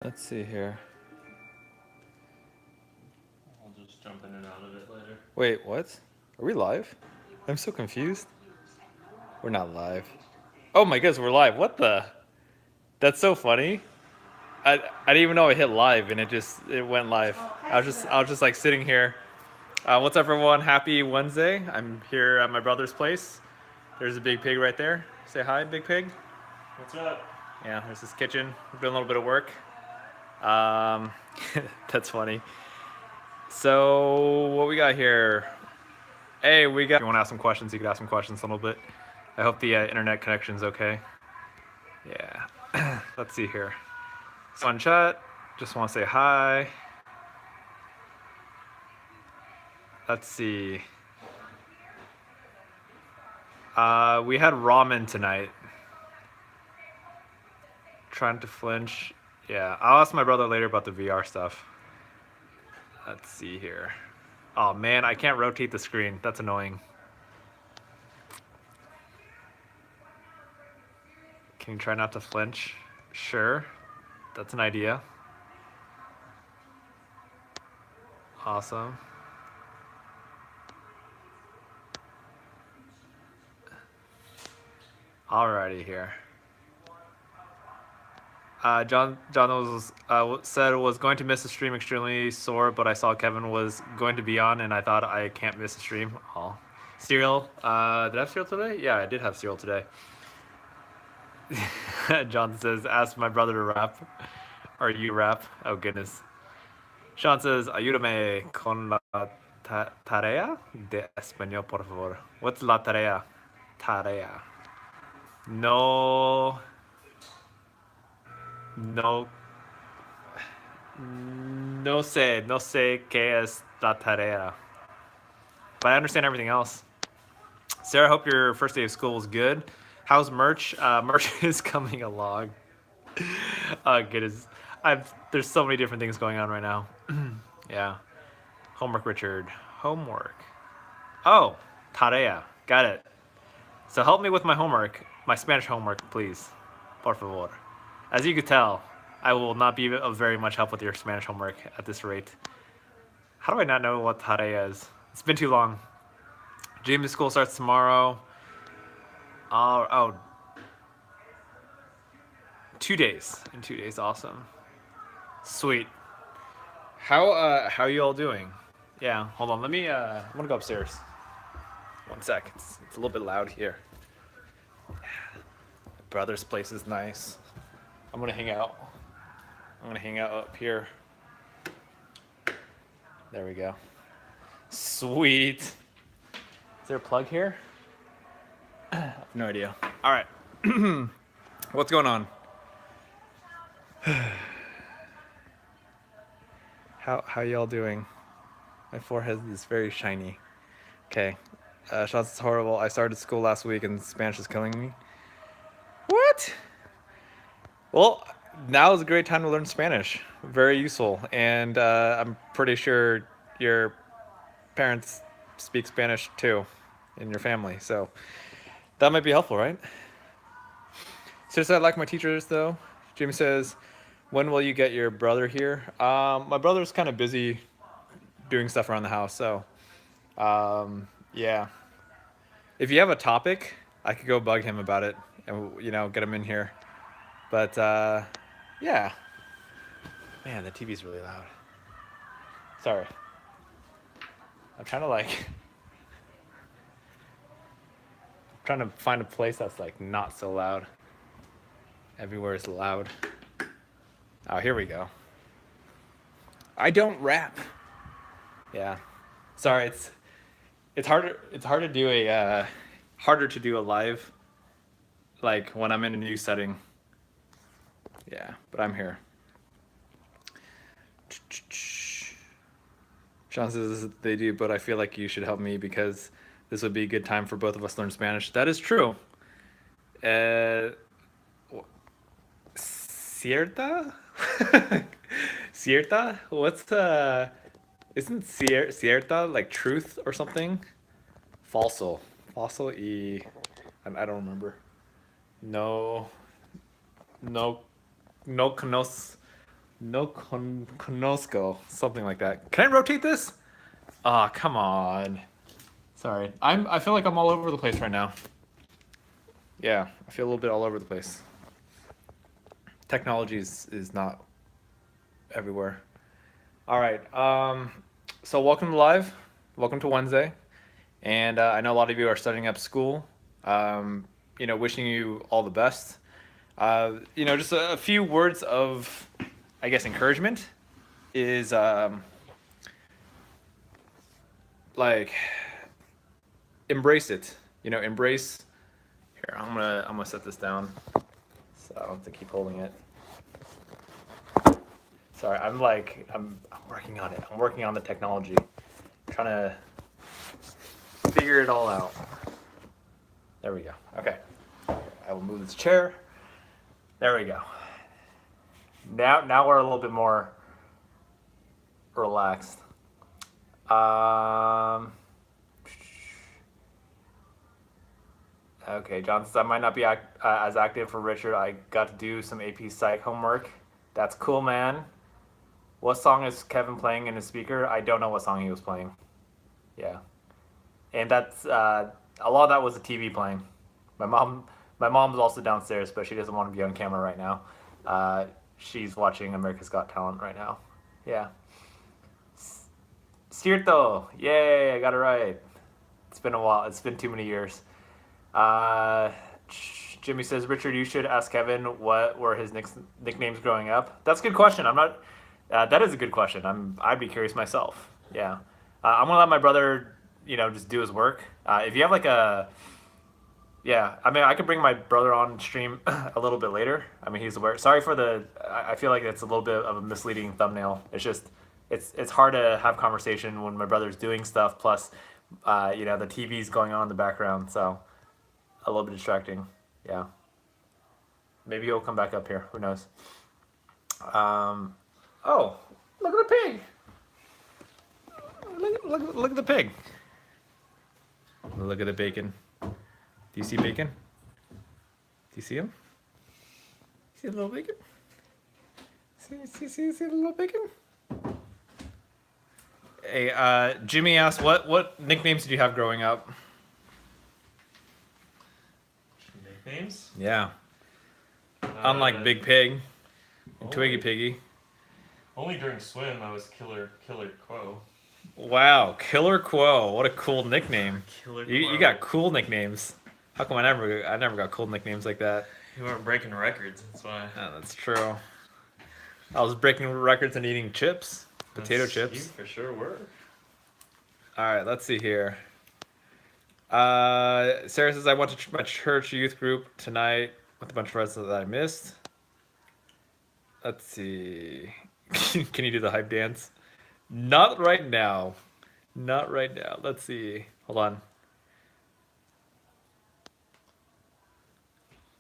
Let's see here. I'll just jump in and out of it later. Wait, what? Are we live? I'm so confused. We're not live. Oh my goodness, we're live. What the? That's so funny. I didn't even know I hit live and it went live. I was just like sitting here. What's up, everyone? Happy Wednesday. I'm here at my brother's place. There's a big pig right there. Say hi, big pig. What's up? Yeah, there's his kitchen. We're doing a little bit of work. Um, that's funny. So what we got here? Hey, we got. If you want to ask some questions, you could ask some questions a little bit. I hope the internet connection's okay. Yeah. Let's see here. So on chat, just want to say hi. Let's see. We had ramen tonight. Trying to flinch. Yeah, I'll ask my brother later about the VR stuff. Let's see here. Oh man, I can't rotate the screen. That's annoying. Can you try not to flinch? Sure. That's an idea. Awesome. Alrighty here. John said was going to miss the stream extremely sore, but I saw Kevin was going to be on, and I thought I can't miss the stream. Oh, cereal. Did I have cereal today? Yeah, I did have cereal today. John says, ask my brother to rap. Or you rap. Oh goodness. Sean says, ayúdame con la tarea de español, por favor. What's la tarea? Tarea. No. No. No sé qué es la tarea. But I understand everything else. Sarah, hope your first day of school was good. How's merch? Merch is coming along. Oh goodness, there's so many different things going on right now. Yeah. Homework, Richard. Homework. Oh, tarea. Got it. So help me with my homework, my Spanish homework, please. Por favor. As you could tell, I will not be of very much help with your Spanish homework at this rate. How do I not know what tarea is? It's been too long. James school starts tomorrow. Oh, 2 days. In 2 days, awesome. Sweet. How are you all doing? Yeah, hold on. I'm gonna go upstairs. One sec. It's a little bit loud here. My brother's place is nice. I'm gonna hang out. I'm gonna hang out up here. There we go. Sweet. Is there a plug here? I have no idea. All right. What's going on? How y'all doing? My forehead is very shiny. Okay. Shots is horrible. I started school last week and Spanish is killing me. What? Well, now is a great time to learn Spanish. Very useful, and I'm pretty sure your parents speak Spanish too, in your family. So that might be helpful, right? Seriously, I like my teachers though. Jimmy says, "When will you get your brother here?" My brother's kind of busy doing stuff around the house, so yeah. If you have a topic, I could go bug him about it and get him in here. But yeah, man, the TV's really loud. Sorry, I'm trying to trying to find a place that's like not so loud. Everywhere is loud. Oh, here we go. I don't rap. Yeah, sorry. It's harder. It's hard to do a harder to do a live like when I'm in a new setting. Yeah, but I'm here. Sean says they do, but I feel like you should help me because this would be a good time for both of us to learn Spanish. That is true. Uh, Cierta? Cierta? What's isn't cierta like truth or something? Falso. Falso y I don't remember. No no no conos No conozco. Something like that. Can I rotate this? Ah, come on. Sorry. I feel like I'm all over the place right now. Yeah, I feel a little bit all over the place. Technology is not everywhere. All right. So welcome to live. Welcome to Wednesday. And I know a lot of you are starting up school. Wishing you all the best. Just a few words of, I guess, encouragement is like embrace it. Embrace. Here, I'm gonna set this down so I don't have to keep holding it. Sorry, I'm working on it. I'm working on the technology, trying to figure it all out. There we go. Okay, I will move this chair. There we go. Now we're a little bit more relaxed. Okay, John says I might not be as active for Richard. I got to do some AP Psych homework. That's cool, man. What song is Kevin playing in his speaker? I don't know what song he was playing. Yeah, and that's a lot of that was the TV playing. My mom's also downstairs, but she doesn't want to be on camera right now. She's watching America's Got Talent right now. Yeah. Cierto. Yay, I got it right. It's been a while. It's been too many years. Jimmy says, Richard, you should ask Kevin what were his nicknames growing up. That's a good question. I'm not. That is a good question. I'd be curious myself. Yeah. I'm gonna let my brother, just do his work. If you have like a, yeah, I mean, I could bring my brother on stream a little bit later. I mean, he's aware. Sorry for the. I feel like it's a little bit of a misleading thumbnail. It's just, it's hard to have conversation when my brother's doing stuff. Plus, the TV's going on in the background, so a little bit distracting. Yeah. Maybe he'll come back up here. Who knows? Oh, look at the pig. Look at the pig. Look at the bacon. Do you see bacon? Do you see him? See the little bacon? See the little bacon? Hey, Jimmy asked, what nicknames did you have growing up? Nicknames? Yeah. Unlike Big Pig and Twiggy Piggy. Only during swim I was Killer Quo. Wow, Killer Quo. What a cool nickname. Killer Quo. You got cool nicknames. How come I never got cool nicknames like that? You weren't breaking records, that's why. Oh, that's true. I was breaking records and eating chips. Potato chips. You for sure were. Alright, let's see here. Sarah says, I went to my church youth group tonight with a bunch of friends that I missed. Let's see. Can you do the hype dance? Not right now. Not right now. Let's see. Hold on.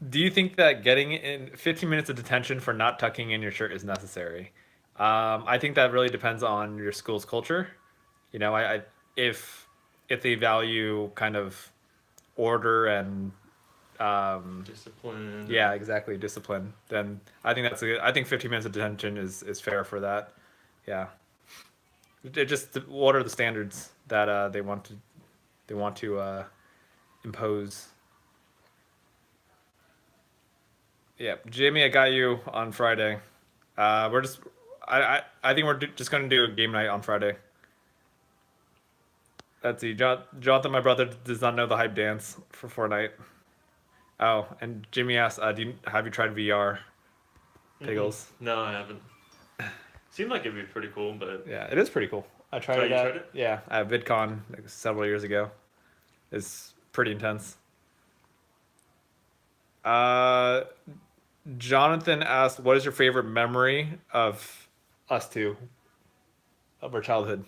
Do you think that getting in 15 minutes of detention for not tucking in your shirt is necessary? I think that really depends on your school's culture. If they value kind of order and discipline. Yeah, exactly, discipline. Then I think I think 15 minutes of detention is fair for that. Yeah. What are the standards that they want to impose? Yeah, Jamie, I got you on Friday. I think we're just gonna do a game night on Friday. Let's see. Jonathan, my brother, does not know the hype dance for Fortnite. Oh, and Jimmy asked, have you tried VR? Piggles. No, I haven't. Seemed like it'd be pretty cool, but yeah, it is pretty cool. I tried it. You tried it? Yeah, at VidCon several years ago. It's pretty intense. Jonathan asked, what is your favorite memory of us two? Of our childhood?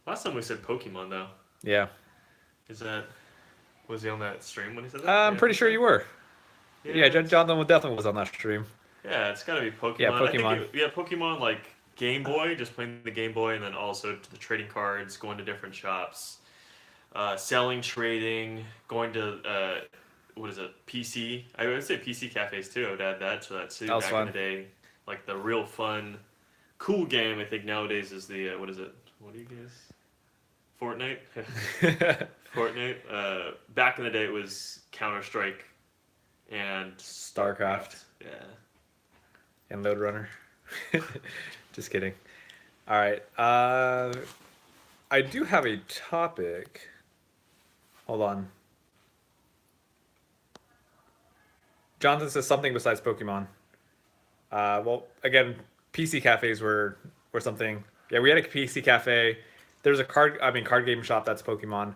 Last time we said Pokemon, though. Yeah. Was he on that stream when he said that? I'm pretty sure you were. Yeah, Jonathan definitely was on that stream. Yeah, it's gotta be Pokemon. Yeah, Pokemon. Pokemon, like Game Boy, just playing the Game Boy, and then also to the trading cards, going to different shops, selling, trading, going to, what is it, PC? I would say PC cafes too. I would add that to that too. That was back fun. in the day. like the real fun, cool game I think nowadays is the what is it? What do you guys? Fortnite. Fortnite. Back in the day, it was Counter Strike and StarCraft. Yeah. And Load Runner. Just kidding. All right. I do have a topic. Hold on. Jonathan says something besides Pokemon. Well, again, PC cafes were something. Yeah, we had a PC cafe. There's a card game shop that's Pokemon.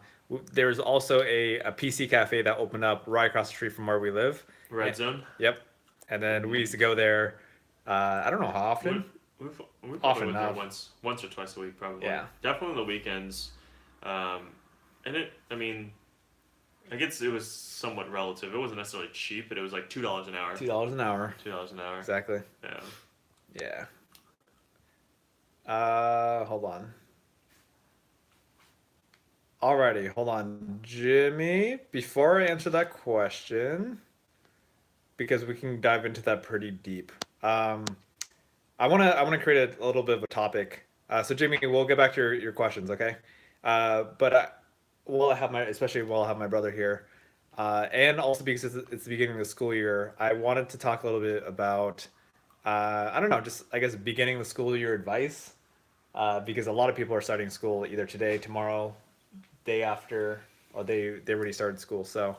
There's also a PC cafe that opened up right across the street from where we live. Red Zone. Yep. And then we used to go there. I don't know how often. We Often went there enough. once or twice a week, probably. Yeah. Definitely on the weekends. And I mean, I guess it was somewhat relative. It wasn't necessarily cheap, but it was like $2 an hour. $2 an hour. $2 an hour. Exactly. Yeah. Yeah. Hold on. Alrighty, hold on. Jimmy, before I answer that question, because we can dive into that pretty deep. I wanna create a little bit of a topic. So Jimmy, we'll get back to your questions, okay? But especially while I have my brother here, and also because it's the beginning of the school year, I wanted to talk a little bit about, I don't know, just I guess beginning the school year advice, because a lot of people are starting school either today, tomorrow, day after, or they already started school. So,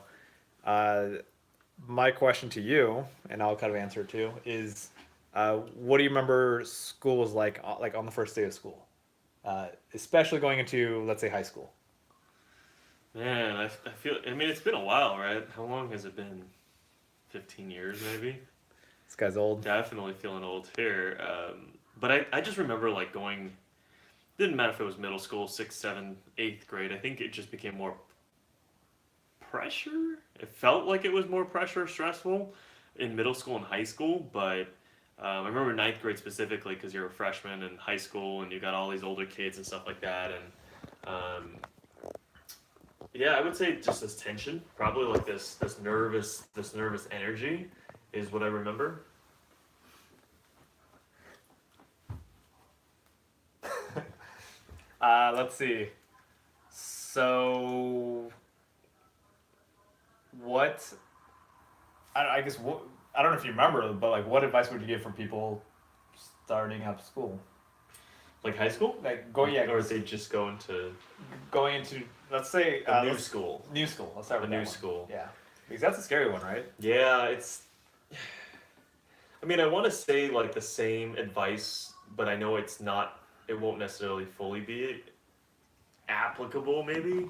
my question to you, and I'll kind of answer it too, is, what do you remember school was like on the first day of school, especially going into, let's say, high school? Man, I feel. I mean, it's been a while, right? How long has it been? 15 years, maybe. This guy's old. Definitely feeling old here. But I just remember like going. Didn't matter if it was middle school, sixth, seventh, eighth grade. I think it just became more pressure. It felt like it was more pressure, stressful in middle school and high school. But I remember ninth grade specifically because you're a freshman in high school and you got all these older kids and stuff like that. And yeah, I would say just this tension, probably like this nervous energy, is what I remember. Let's see. So, what? I guess what? I don't know if you remember, but like, what advice would you give for people starting up school? Like high school? Like Or is they just go into going into, let's say, new school? New school. Let's start with The that new one. school. Yeah, because that's a scary one, right? Yeah, it's. I mean, I want to say like the same advice, but I know it's not. It won't necessarily fully be applicable, maybe.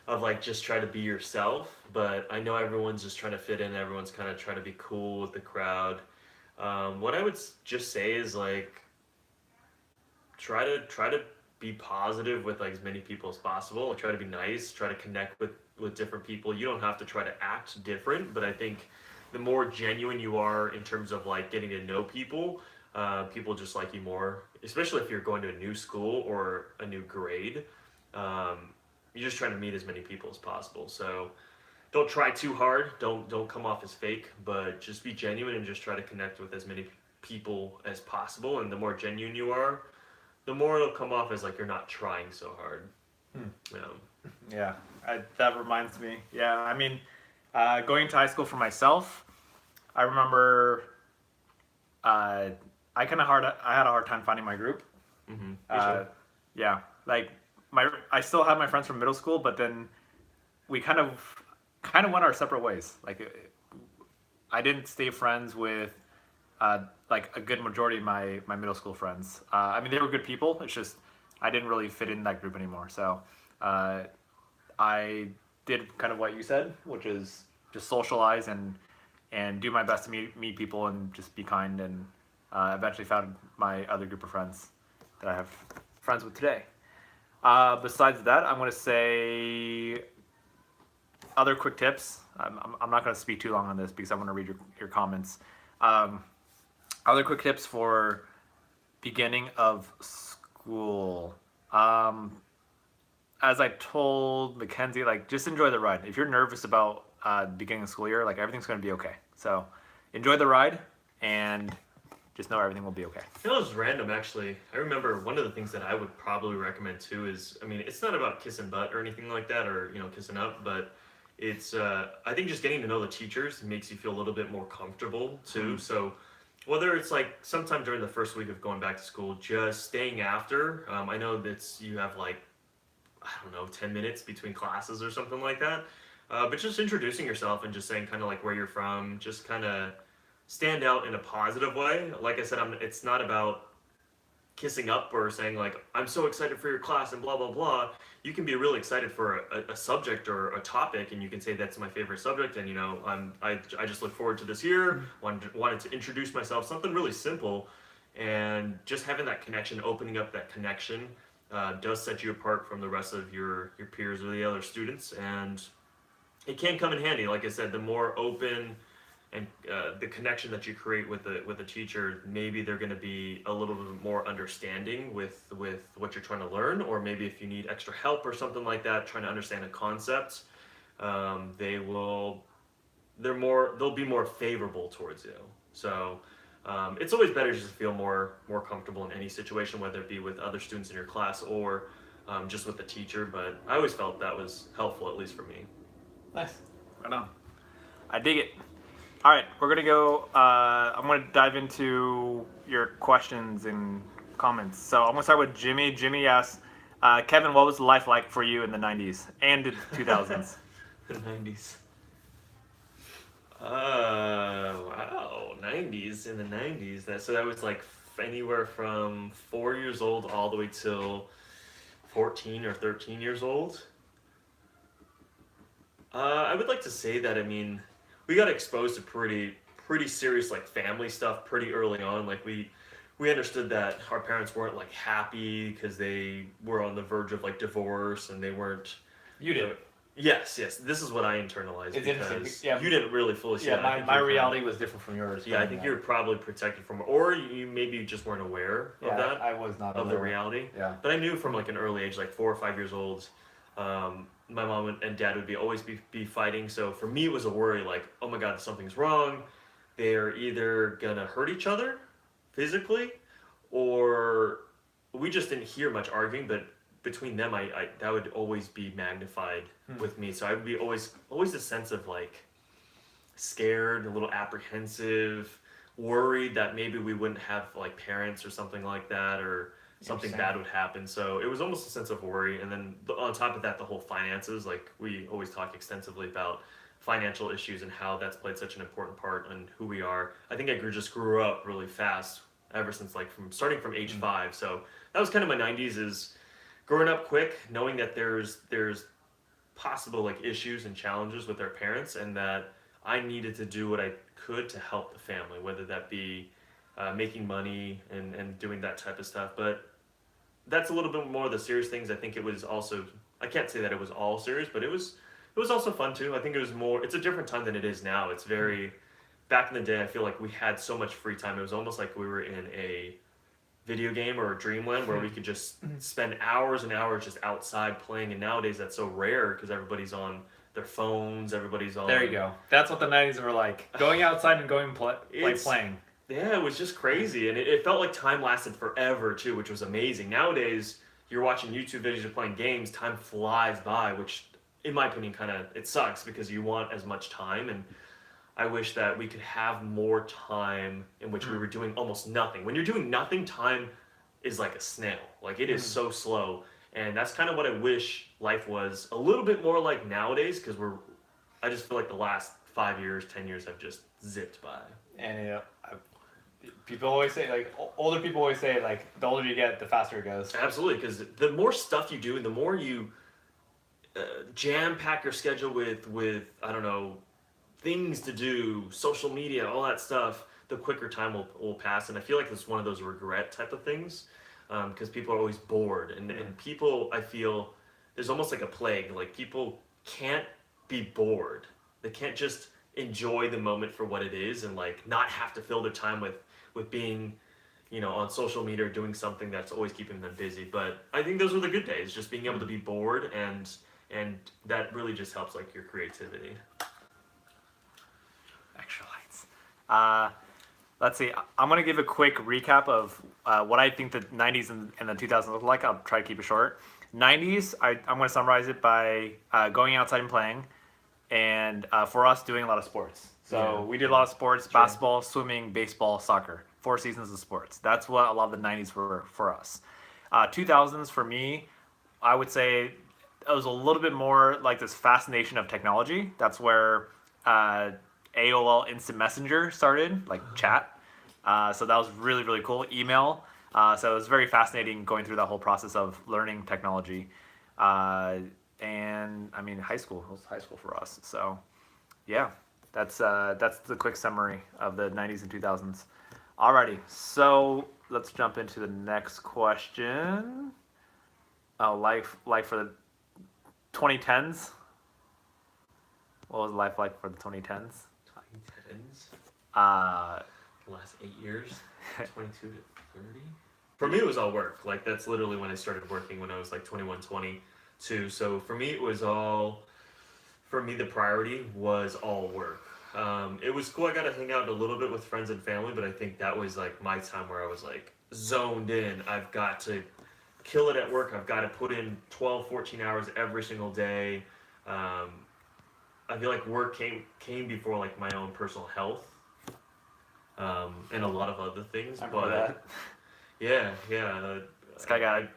Of like just try to be yourself, but I know everyone's just trying to fit in. Everyone's kind of trying to be cool with the crowd. What I would just say is like try to be positive with like as many people as possible. Try to be nice. Try to connect with different people. You don't have to try to act different, but I think the more genuine you are in terms of like getting to know people, people just like you more. Especially if you're going to a new school or a new grade, you're just trying to meet as many people as possible. So don't try too hard. Don't come off as fake, but just be genuine and just try to connect with as many people as possible. And the more genuine you are, the more it'll come off as like you're not trying so hard. Yeah, that reminds me. Yeah, I mean, going to high school for myself, I remember I had a hard time finding my group. Mm-hmm. Yeah, like I still have my friends from middle school, but then we kind of went our separate ways. Like I didn't stay friends with like a good majority of my middle school friends. I mean, they were good people. It's just I didn't really fit in that group anymore. So I did kind of what you said, which is just socialize and do my best to meet people and just be kind, and eventually found my other group of friends that I have friends with today. Besides that, I'm going to say other quick tips. I'm not going to speak too long on this because I want to read your comments. Other quick tips for beginning of school. As I told Mackenzie, like just enjoy the ride. If you're nervous about beginning of school year, like everything's going to be okay. So enjoy the ride. and just know everything will be okay. It was random, actually. I remember one of the things that I would probably recommend too is, I mean, it's not about kissing butt or anything like that, or kissing up, but it's I think just getting to know the teachers makes you feel a little bit more comfortable too. So whether it's like sometime during the first week of going back to school, just staying after. I know that you have like, I don't know, 10 minutes between classes or something like that. But just introducing yourself and just saying kind of like where you're from, just kind of stand out in a positive way. Like I said, it's not about kissing up or saying like I'm so excited for your class and blah blah blah. You can be really excited for a subject or a topic, and you can say that's my favorite subject, and I just look forward to this year. Wanted to introduce myself, something really simple, and just having that connection, opening up that connection, does set you apart from the rest of your peers or the other students, and it can come in handy. Like I said, the more open and the connection that you create with the teacher, maybe they're going to be a little bit more understanding with what you're trying to learn, or maybe if you need extra help or something like that, trying to understand a concept, they'll be more favorable towards you. So it's always better just to feel more comfortable in any situation, whether it be with other students in your class or just with the teacher. But I always felt that was helpful, at least for me. Nice. Right on. I dig it. All right, we're going to go, I'm going to dive into your questions and comments. So I'm going to start with Jimmy. Jimmy asks, Kevin, what was life like for you in the 90s and the 2000s? The 90s. Wow, 90s, in the 90s. So that was like anywhere from 4 years old all the way till 14 or 13 years old. I would like to say that, I mean, we got exposed to pretty serious like family stuff pretty early on. Like we understood that our parents weren't like happy because they were on the verge of like divorce, and they weren't. You did. Yes. This is what I internalized. It's because interesting. Yeah. You didn't really fully see that. My reality was different from yours. Yeah, I think you're probably protected from, or you maybe just weren't aware of that. I was not of aware. the reality. Yeah. But I knew from like an early age, like 4 or 5 years old, my mom and dad would always be fighting. So for me, it was a worry like, oh my God, something's wrong. They're either gonna hurt each other physically, or we just didn't hear much arguing. But between them, I that would always be magnified with me. So I would be always a sense of like scared, a little apprehensive, worried that maybe we wouldn't have like parents or something like that, or something bad would happen. So it was almost a sense of worry. And then on top of that, the whole finances, like we always talk extensively about financial issues and how that's played such an important part in who we are. I think I just grew up really fast ever since like starting from age 5. So that was kind of my 90s, is growing up quick, knowing that there's possible like issues and challenges with our parents, and that I needed to do what I could to help the family, whether that be making money and doing that type of stuff. But that's a little bit more of the serious things. I think it was also, I can't say that it was all serious, but it was also fun too. I think it was more, it's a different time than it is now. It's very, back in the day, I feel like we had so much free time. It was almost like we were in a video game or a dreamland where we could just spend hours and hours just outside playing. And nowadays that's so rare because everybody's on their phones, everybody's on. There you go. That's what the 90s were like. Going outside and going playing. Yeah, it was just crazy, and it felt like time lasted forever too, which was amazing. Nowadays, you're watching YouTube videos, you're playing games, time flies by, which, in my opinion, it sucks because you want as much time, and I wish that we could have more time in which we were doing almost nothing. When you're doing nothing, time is like a snail. Like, it is so slow, and that's kind of what I wish life was a little bit more like nowadays, because I just feel like the last 5 years, 10 years have just zipped by. And people always say, like, older people always say, like, the older you get, the faster it goes. Absolutely, because the more stuff you do, and the more you jam-pack your schedule with, I don't know, things to do, social media, all that stuff, the quicker time will pass. And I feel like it's one of those regret type of things, because people are always bored. And people, I feel, there's almost like a plague. Like, people can't be bored. They can't just enjoy the moment for what it is and, like, not have to fill their time with being, on social media or doing something that's always keeping them busy. But I think those are the good days, just being able to be bored, and that really just helps, like, your creativity. Extra lights. let's see. I'm gonna give a quick recap of what I think the '90s and the 2000s look like. I'll try to keep it short. '90s, I'm gonna summarize it by going outside and playing, and for us doing a lot of sports. So Yeah. we did a lot of sports: Sure. basketball, swimming, baseball, soccer. 4 seasons of sports. That's what a lot of the '90s were for us. 2000s for me, I would say it was a little bit more like this fascination of technology. That's where AOL Instant Messenger started, like chat. So that was really, really cool. Email. So it was very fascinating going through that whole process of learning technology. And I mean, high school. It was high school for us. So yeah, that's the quick summary of the '90s and 2000s. Alrighty, so let's jump into the next question. Oh, life for the 2010s. What was life like for the 2010s? 2010s. Uh, The last 8 years. 22 to 30. For me, it was all work. Like that's literally when I started working when I was like 21, 22. So for me, it was all. For me, the priority was all work. It was cool. I got to hang out a little bit with friends and family, but I think that was like my time where I was like zoned in. I've got to kill it at work. I've got to put in 12, 14 hours every single day. I feel like work came before like my own personal health, and a lot of other things. I remember that. Yeah. This guy got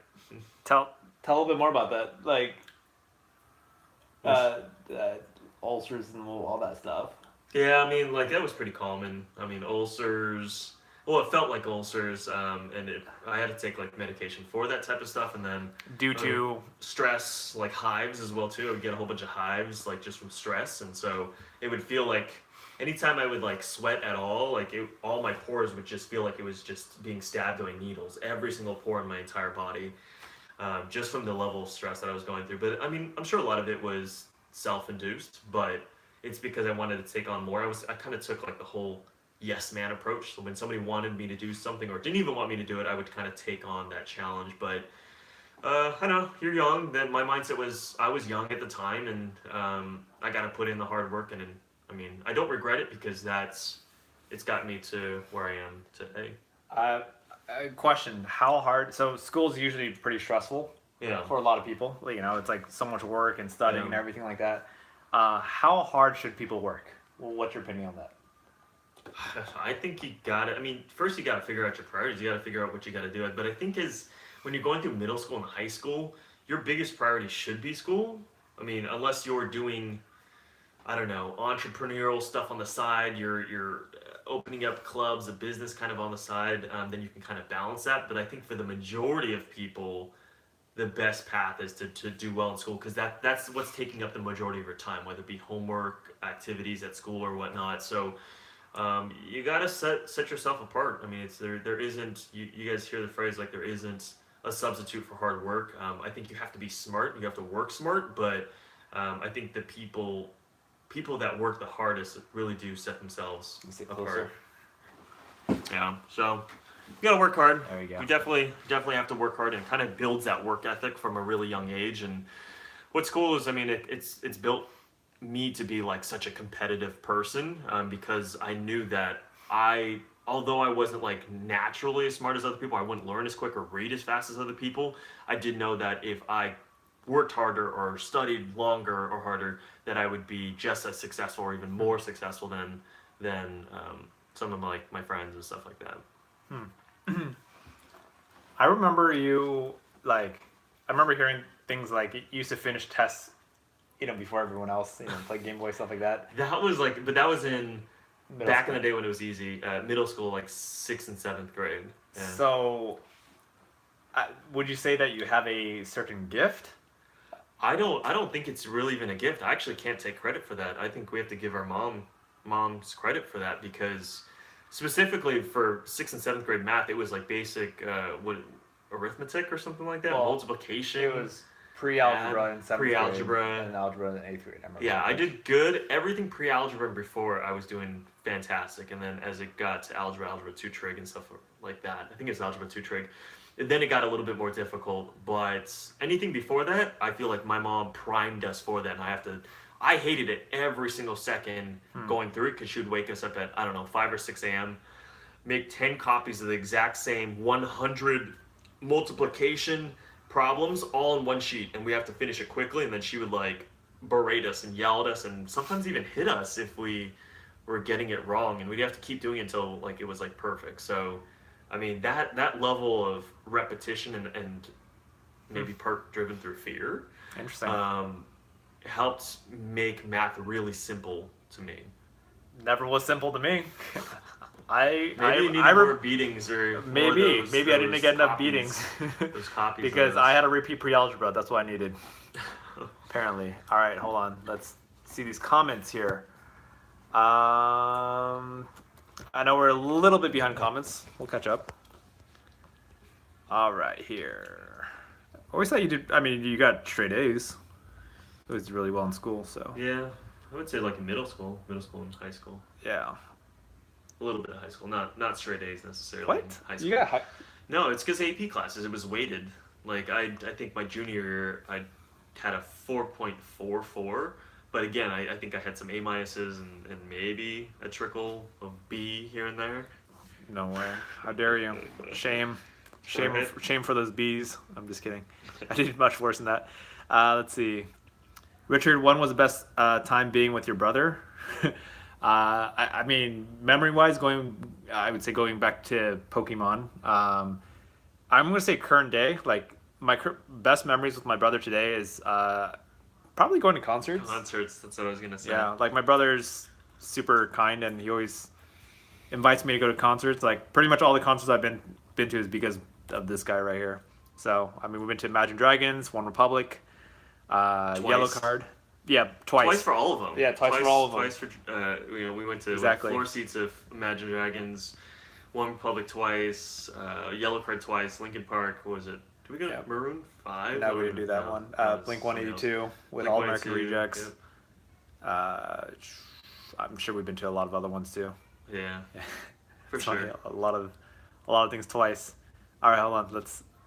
tell a little bit more about that, like ulcers and all that stuff. Yeah, I mean, like that was pretty common. I mean, ulcers. Well, it felt like ulcers, and I had to take like medication for that type of stuff, and then Due to stress, like hives as well too. I would get a whole bunch of hives, like just from stress, and so it would feel like anytime I would like sweat at all, like all my pores would just feel like it was just being stabbed by needles. Every single pore in my entire body, just from the level of stress that I was going through. But I mean, I'm sure a lot of it was self-induced, but it's because I wanted to take on more. I kind of took like the whole yes man approach. So when somebody wanted me to do something or didn't even want me to do it, I would kind of take on that challenge. But I don't know, you're young. Then my mindset was I was young at the time, and I got to put in the hard work. And I mean, I don't regret it because it's got me to where I am today. question: how hard? So school's usually pretty stressful Yeah. for a lot of people. You know, it's like so much work and studying and Yeah. everything like that. How hard should people work? Well, what's your opinion on that? I think you gotta. I mean, first you gotta figure out your priorities. You gotta figure out what you gotta do. But I think when you're going through middle school and high school, your biggest priority should be school. I mean, unless you're doing, I don't know, entrepreneurial stuff on the side. You're opening up clubs, a business kind of on the side. Then you can kind of balance that. But I think for the majority of people, the best path is to do well in school because that's what's taking up the majority of your time, whether it be homework, activities at school, or whatnot. So. You gotta set yourself apart. I mean, there isn't. You guys hear the phrase like there isn't a substitute for hard work. I think you have to be smart. You have to work smart. But I think the people that work the hardest really do set themselves Sit apart. closer. Yeah. So you gotta work hard. There you go. You definitely have to work hard, and it kind of builds that work ethic from a really young age. And what's cool is, I mean, it's built me to be like such a competitive person because I knew that although I wasn't like naturally as smart as other people, I wouldn't learn as quick or read as fast as other people. I did know that if I worked harder or studied longer or harder, that I would be just as successful or even more successful than some of my friends and stuff like that. I remember I remember hearing things like you used to finish tests, before everyone else, play Game Boy, stuff like that. That was like, but that was in Middle back school. in the day when it was easy. Middle school, like 6th and 7th grade. Yeah. So, would you say that you have a certain gift? I don't think it's really even a gift. I actually can't take credit for that. I think we have to give our moms credit for that because specifically for 6th and 7th grade math, it was like basic arithmetic or something like that, Well, multiplication. It was pre-algebra in 7th pre-algebra. grade and algebra in 8th grade. I remember Yeah, that. I did good. Everything pre-algebra and before, I was doing fantastic. And then as it got to algebra 2 trig and stuff like that, I think it's algebra 2 trig, then it got a little bit more difficult. But anything before that, I feel like my mom primed us for that. And I hated it every single second going through it because she would wake us up at, I don't know, 5 or 6 a.m. make 10 copies of the exact same 100 multiplication problems all in one sheet, and we have to finish it quickly. And then she would like berate us and yell at us, and sometimes even hit us if we were getting it wrong. And we'd have to keep doing it until like it was like perfect. So, I mean that level of repetition and maybe part driven through fear, Interesting. helped make math really simple to me. Never was simple to me. Maybe you needed more beatings or maybe those, I didn't get enough copies, beatings those copies because of I those. had to repeat pre-algebra. That's what I needed. Apparently. All right, hold on. Let's see these comments here. I know we're a little bit behind comments. We'll catch up. All right, here. I always thought you did. I mean, you got straight A's. It was really well in school, so Yeah, I would say like in middle school and high school. yeah. A little bit of high school, not straight A's necessarily. What? In high school. You got high. No, it's because AP classes. It was weighted. Like I think my junior year I had a 4.44, but again I think I had some A minuses and maybe a trickle of B here and there. No way. How dare you? Shame. Right. Shame for those bees. I'm just kidding. I did much worse than that. Let's see. Richard, when was the best time being with your brother? I mean, memory-wise, I would say going back to Pokemon. I'm going to say current day. Like, my best memories with my brother today is probably going to concerts. Concerts, that's what I was gonna say. Yeah, like my brother's super kind, and he always invites me to go to concerts. Like pretty much all the concerts I've been to is because of this guy right here. So I mean, we went to Imagine Dragons, One Republic, Yellow Card. Yeah, twice. Twice for all of them. Yeah, twice for all of them. Twice for we went to Exactly. 4 seats of Imagine Dragons, One Republic twice, Yellow Card twice, Linkin Park. What was it? Did we go to Maroon 5? No, we didn't do that one. Blink 182 with All American Rejects. Yep. I'm sure we've been to a lot of other ones too. Yeah, for It's sure. funny, a lot of things twice. All right, hold on.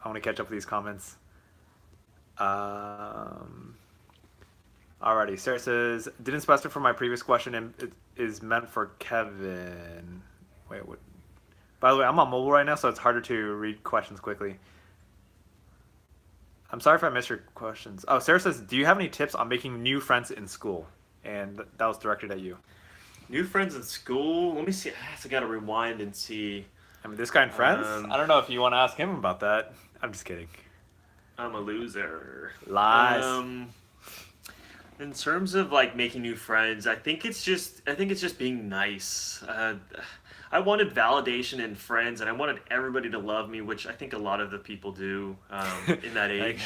I want to catch up with these comments. Alrighty, Sarah says, didn't specify for my previous question and it is meant for Kevin. Wait, what? By the way, I'm on mobile right now, so it's harder to read questions quickly. I'm sorry if I missed your questions. Oh, Sarah says, do you have any tips on making new friends in school? And that was directed at you. New friends in school. Let me see. I got to rewind and see. I mean, this guy and friends? I don't know if you want to ask him about that. I'm just kidding. I'm a loser. Lies. In terms of like making new friends, I think it's just being nice. I wanted validation in friends, and I wanted everybody to love me, which I think a lot of the people do in that age.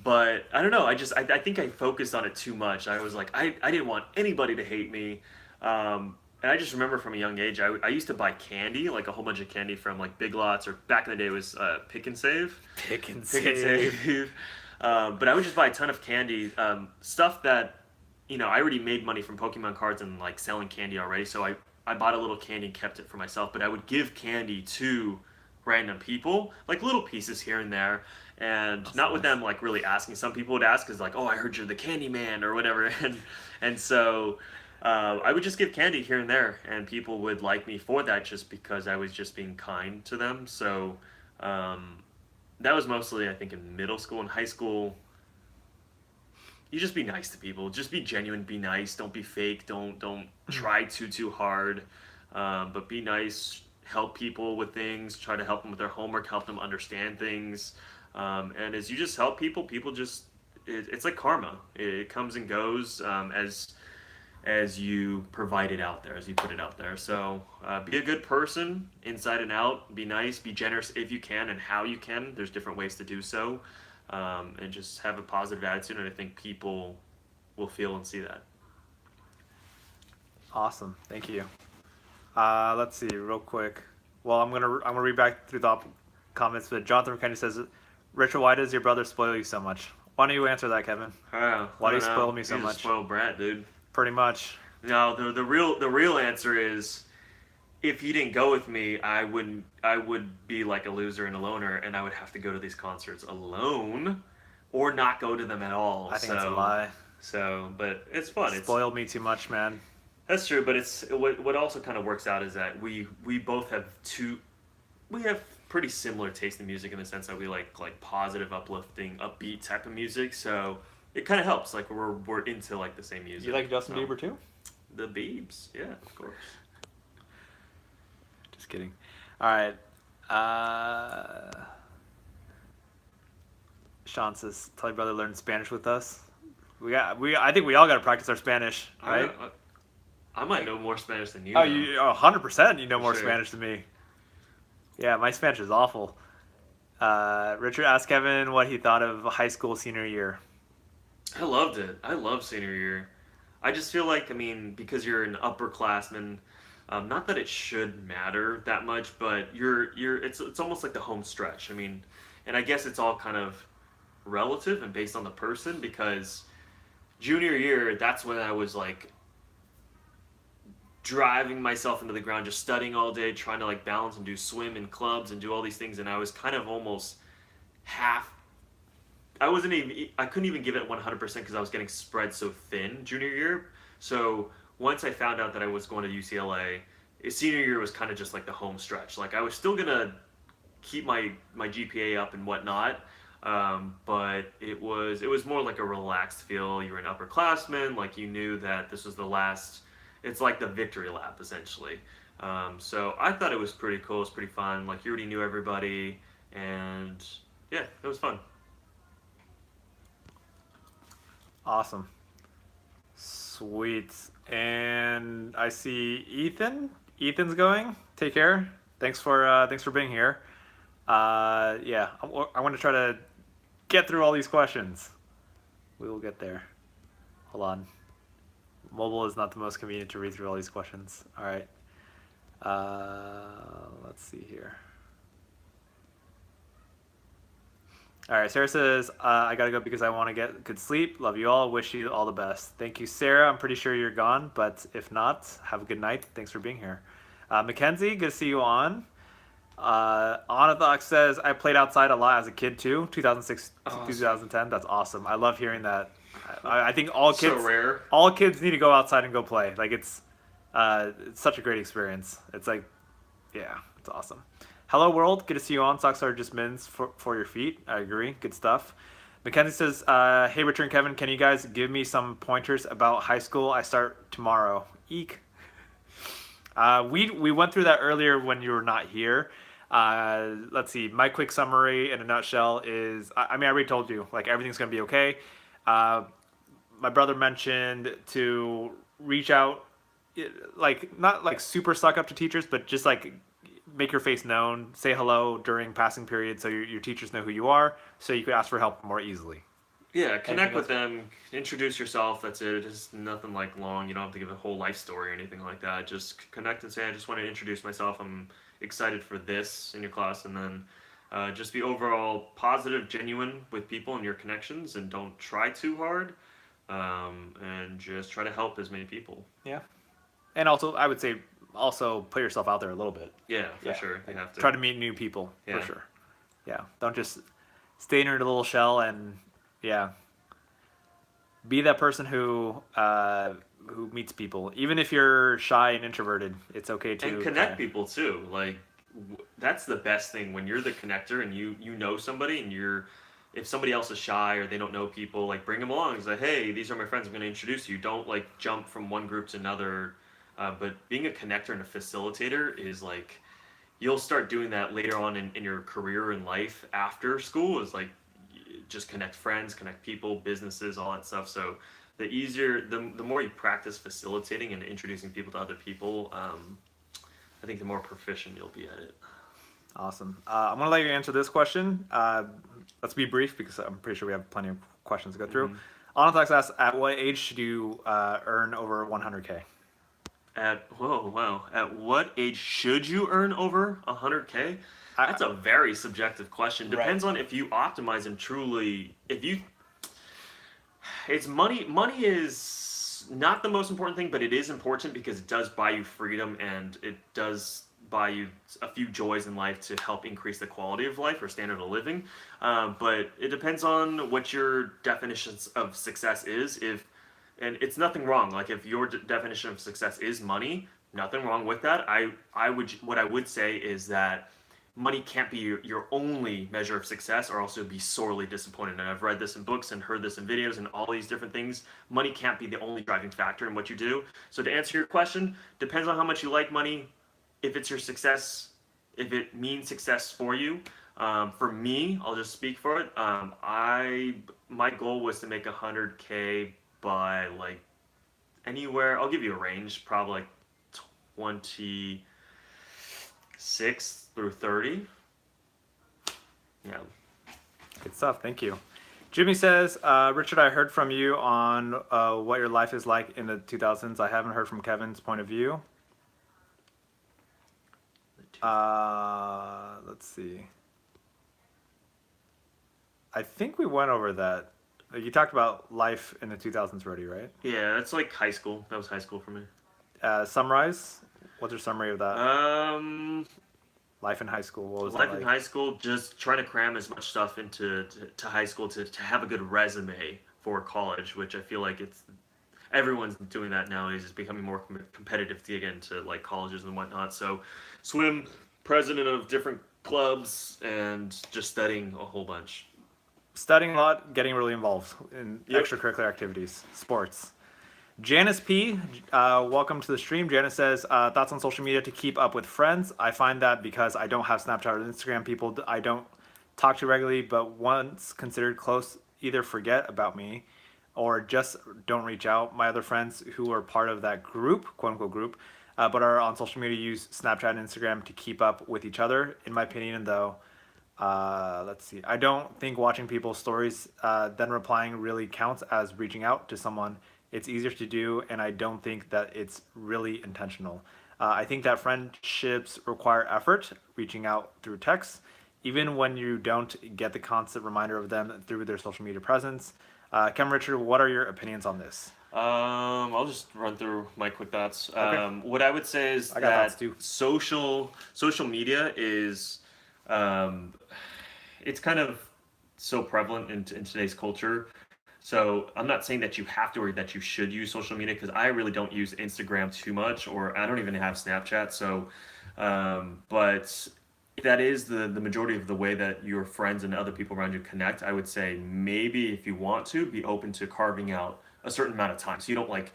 But I don't know. I think I focused on it too much. I was like, I didn't want anybody to hate me. And I just remember from a young age, I used to buy candy, like a whole bunch of candy from like Big Lots, or back in the day it was Pick and Save. Pick and Pick and Save. But I would just buy a ton of candy, stuff that, I already made money from Pokemon cards and like selling candy already. So I bought a little candy and kept it for myself. But I would give candy to random people, like little pieces here and there, and that's not nice. With them like really asking. Some people would ask, is like, oh, I heard you're the Candy Man or whatever, and so I would just give candy here and there, and people would like me for that just because I was just being kind to them. So that was mostly, I think, in middle school and high school. You just be nice to people. Just be genuine. Be nice. Don't be fake. Don't try too hard. But be nice. Help people with things. Try to help them with their homework. Help them understand things. And as you just help people, people just it's like karma. It comes and goes as you provide it out there, as you put it out there. So be a good person inside and out. Be nice. Be generous if you can and how you can. There's different ways to do so. And just have a positive attitude, and I think people will feel and see that. Awesome, thank you. Let's see, real quick. Well, I'm gonna read back through the comments. But Jonathan McKenny says, "Richard, why does your brother spoil you so much?" Why don't you answer that, Kevin? Why do you spoil me so much? He's a spoiled brat, dude. Pretty much. No, the real answer is, if he didn't go with me, I would be like a loser and a loner, and I would have to go to these concerts alone, or not go to them at all. I think it's a lie. So, but it's fun. Spoiled me too much, man. That's true, but it's what also kind of works out is that we both have we have pretty similar taste in music in the sense that we like positive, uplifting, upbeat type of music. So it kind of helps. Like we're into like the same music. You like Justin So, Bieber too? The Biebs, yeah, of course. Just kidding. All right. Sean says, "Tell your brother to learn Spanish with us." I think we all got to practice our Spanish, right? I might know more Spanish than you. Oh, know. you 100%. You know For more sure. Spanish than me. Yeah, my Spanish is awful. Richard asked Kevin what he thought of high school senior year. I loved it. I love senior year. I just feel like, I mean, because you're an upperclassman, not that it should matter that much, but it's almost like the home stretch. I mean, and I guess it's all kind of relative and based on the person because junior year, that's when I was like driving myself into the ground, just studying all day, trying to like balance and do swim and clubs and do all these things, and I was kind of almost half. I couldn't even give it 100% because I was getting spread so thin junior year. So once I found out that I was going to UCLA, senior year was kind of just like the home stretch. Like I was still gonna keep my GPA up and whatnot, but it was more like a relaxed feel. You were an upperclassman, like you knew that this was the last. It's like the victory lap essentially. So I thought it was pretty cool. It was pretty fun. Like you already knew everybody, and yeah, it was fun. Awesome. Sweet. And I see Ethan. Ethan's going. Take care. Thanks for being here. Yeah, I want to try to get through all these questions. We will get there. Hold on. Mobile is not the most convenient to read through all these questions. All right. Let's see here. All right, Sarah says, I gotta go because I want to get good sleep. Love you all. Wish you all the best. Thank you, Sarah. I'm pretty sure you're gone, but if not, have a good night. Thanks for being here. Mackenzie, good to see you on. Anathox says, I played outside a lot as a kid too, 2006 to 2010. That's awesome. I love hearing that. I think all So kids, rare. all kids need to go outside and go play. Like it's such a great experience. It's like, yeah, it's awesome. Hello world, good to see you on. Socks are just mittens for your feet. I agree. Good stuff. Mackenzie says, hey Richard and Kevin, can you guys give me some pointers about high school? I start tomorrow. Eek. We went through that earlier when you were not here. Let's see. My quick summary in a nutshell is, I mean, I already told you, like everything's gonna be okay. My brother mentioned to reach out, like not like super suck up to teachers, but just like make your face known, say hello during passing periods so your teachers know who you are, so you could ask for help more easily. Yeah, connect with them, introduce yourself, that's it. It's nothing like long. You don't have to give a whole life story or anything like that. Just connect and say, I just want to introduce myself. I'm excited for this in your class. And then just be overall positive, genuine with people and your connections and don't try too hard. And just try to help as many people. Yeah. And also, I would say, also put yourself out there a little bit. Yeah, for sure. You have to. Try to meet new people, Yeah. for sure. Yeah. Don't just stay in your little shell and, yeah. Be that person who meets people. Even if you're shy and introverted, it's okay to And connect people too. Like that's the best thing when you're the connector and you know somebody and if somebody else is shy or they don't know people, like bring them along. It's like, hey, these are my friends. I'm going to introduce you. Don't like jump from one group to another. But being a connector and a facilitator is like you'll start doing that later on in your career and life after school. Is like just connect friends, connect people, businesses, all that stuff. So the more you practice facilitating and introducing people to other people, I think the more proficient you'll be at it. Awesome. I'm going to let you answer this question. Let's be brief because I'm pretty sure we have plenty of questions to go through. Anathox asks, at what age should you earn over 100K? At what age should you earn over 100K? That's a very subjective question. Depends on if you optimize and truly, it's money. Money is not the most important thing, but it is important because it does buy you freedom and it does buy you a few joys in life to help increase the quality of life or standard of living. But it depends on what your definitions of success is. and it's nothing wrong. Like if your definition of success is money, nothing wrong with that. I would what I would say is that money can't be your only measure of success or also be sorely disappointed. And I've read this in books and heard this in videos and all these different things. Money can't be the only driving factor in what you do. So to answer your question, depends on how much you like money. If it's your success, if it means success for you. For me, I'll just speak for it. My goal was to make 100K by like anywhere. I'll give you a range, probably like 26 through 30. Yeah. Good stuff. Thank you. Jimmy says, Richard, I heard from you on what your life is like in the 2000s. I haven't heard from Kevin's point of view. Let's see. I think we went over that. You talked about life in the 2000s already, right? Yeah, that's like high school. That was high school for me. Summarize. What's your summary of that? Life in high school. What was Life that in like? high school, just trying to cram as much stuff into to high school to have a good resume for college, which I feel like everyone's doing that nowadays. It's becoming more competitive to get into like colleges and whatnot. So, swim, president of different clubs, and just studying a whole bunch. Studying a lot, getting really involved in Yep. extracurricular activities, sports. Janice P, welcome to the stream. Janice says, thoughts on social media to keep up with friends. I find that because I don't have Snapchat or Instagram, people I don't talk to regularly, but once considered close, either forget about me or just don't reach out. My other friends who are part of that group, quote unquote group, but are on social media use Snapchat and Instagram to keep up with each other. In my opinion, though, let's see. I don't think watching people's stories, then replying really counts as reaching out to someone. It's easier to do, and I don't think that it's really intentional. I think that friendships require effort, reaching out through text, even when you don't get the constant reminder of them through their social media presence. Kevin Richard, what are your opinions on this? I'll just run through my quick thoughts. Okay. What I would say is I got thoughts that too. social media is it's kind of so prevalent in today's culture. So I'm not saying that you have to or that you should use social media because I really don't use Instagram too much, or I don't even have Snapchat. So, but if that is the majority of the way that your friends and other people around you connect, I would say maybe if you want to, be open to carving out a certain amount of time. So you don't like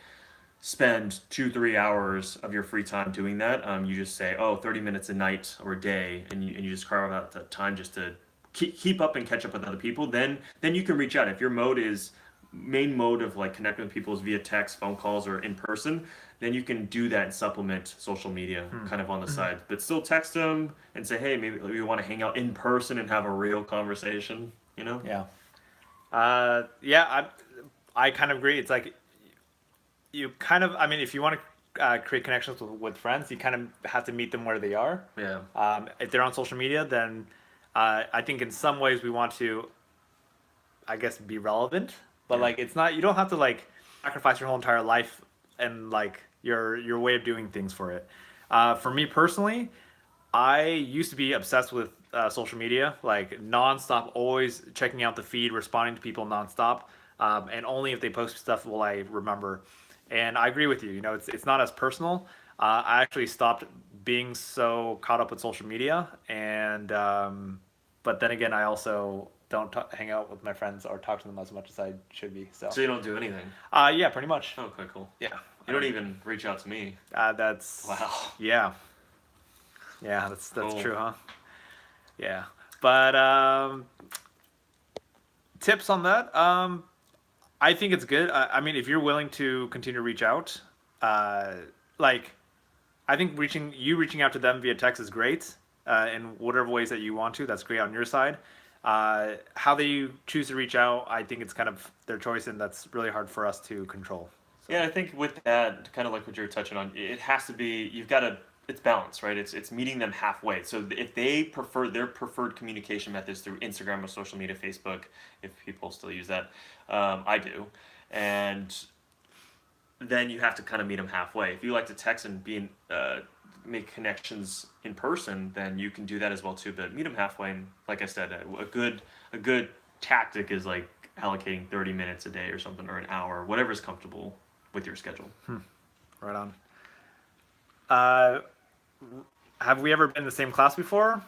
spend 2-3 hours of your free time doing that. You just say, oh, 30 minutes a night or a day, and you just carve out that time just to keep up and catch up with other people. Then you can reach out. If your main mode of like connecting with people is via text, phone calls, or in person, then you can do that and supplement social media kind of on the side. But still text them and say, hey, maybe we want to hang out in person and have a real conversation, you know? Yeah. Yeah, I kind of agree. It's like you kind of, I mean, if you want to create connections with friends, you kind of have to meet them where they are. Yeah. If they're on social media, then I think in some ways we want to, I guess, be relevant. But like, it's not. You don't have to like sacrifice your whole entire life and like your way of doing things for it. For me personally, I used to be obsessed with social media, like nonstop, always checking out the feed, responding to people nonstop, and only if they post stuff will I remember. And I agree with you. You know, it's not as personal. I actually stopped being so caught up with social media, and but then again, I also don't hang out with my friends or talk to them as much as I should be. So, So you don't do anything. yeah, pretty much. Oh, okay, cool. Yeah, You don't even reach out to me. that's Wow. yeah, yeah, that's Cool. true, huh? Yeah, but tips on that. I think it's good. I mean, if you're willing to continue to reach out, like I think reaching out to them via text is great. In whatever ways that you want to, that's great on your side. How they choose to reach out, I think it's kind of their choice, and that's really hard for us to control. Yeah, I think with that, kind of like what you're touching on, it has to be, you've got to, it's balance, right? It's meeting them halfway. So if they prefer their preferred communication methods through Instagram or social media, Facebook, if people still use that, I do, and then you have to kind of meet them halfway. If you like to text and make connections in person, then you can do that as well too. But meet them halfway, and like I said, a good tactic is like allocating 30 minutes a day or something, or an hour, whatever's comfortable with your schedule. Right on. Have we ever been in the same class before?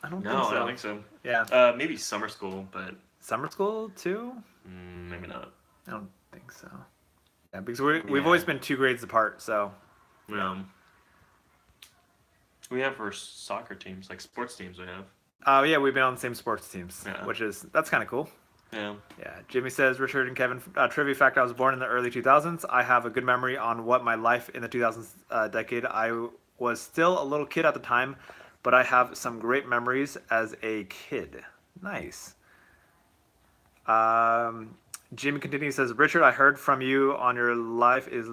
I don't think No, so. I don't think so. Yeah. Maybe summer school, but Summer school too? maybe not. I don't think so. Yeah, because we've Yeah. always been 2 grades apart, so. We have for soccer teams, like sports teams. We have. Oh yeah, we've been on the same sports teams, Yeah. that's kind of cool. Yeah. Yeah, Jimmy says, Richard and Kevin, trivia fact, I was born in the early 2000s. I have a good memory on what my life in the 2000s decade. I was still a little kid at the time, but I have some great memories as a kid. Nice. Jimmy continues, says, Richard, I heard from you on your life is,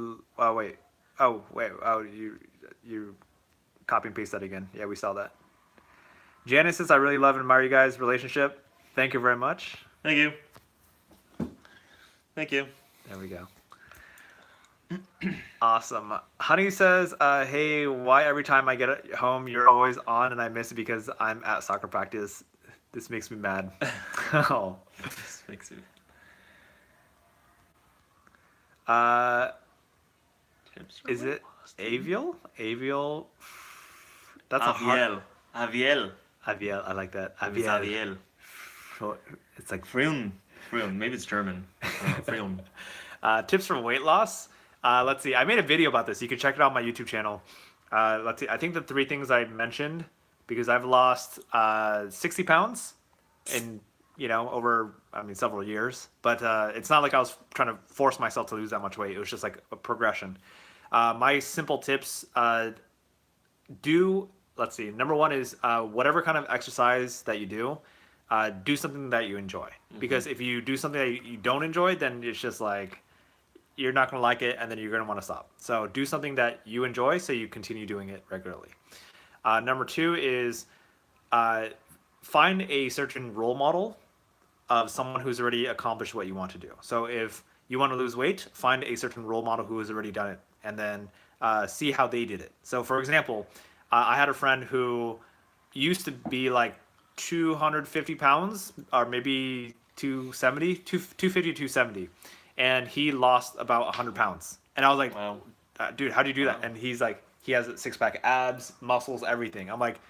you copy and paste that again. Yeah, we saw that. Janice says, I really love and admire you guys' relationship. Thank you very much. Thank you. Thank you. There we go. Awesome. Honey says, hey, why every time I get home you're always on and I miss it because I'm at soccer practice? This makes me mad. Oh. This makes it. Is it Aviel? Aviel. That's a hard. Aviel. Aviel. I like that. It's Aviel. Aviel. It's like Frühen. Maybe it's German. Frühen. tips for weight loss. Let's see. I made a video about this. You can check it out on my YouTube channel. Let's see. I think the 3 things I mentioned, because I've lost 60 pounds in over several years. But it's not like I was trying to force myself to lose that much weight. It was just like a progression. My simple tips. Let's see. Number 1 is whatever kind of exercise that you do something that you enjoy. Because if you do something that you don't enjoy, then it's just like you're not going to like it, and then you're going to want to stop. So do something that you enjoy so you continue doing it regularly. Number 2 is find a certain role model of someone who's already accomplished what you want to do. So if you want to lose weight, find a certain role model who has already done it, and then see how they did it. So for example, I had a friend who used to be like 250 pounds, or maybe 250, 270. And he lost about 100 pounds. And I was like, Wow. Dude, how do you do that? And he's like, he has a 6-pack abs, muscles, everything. I'm like,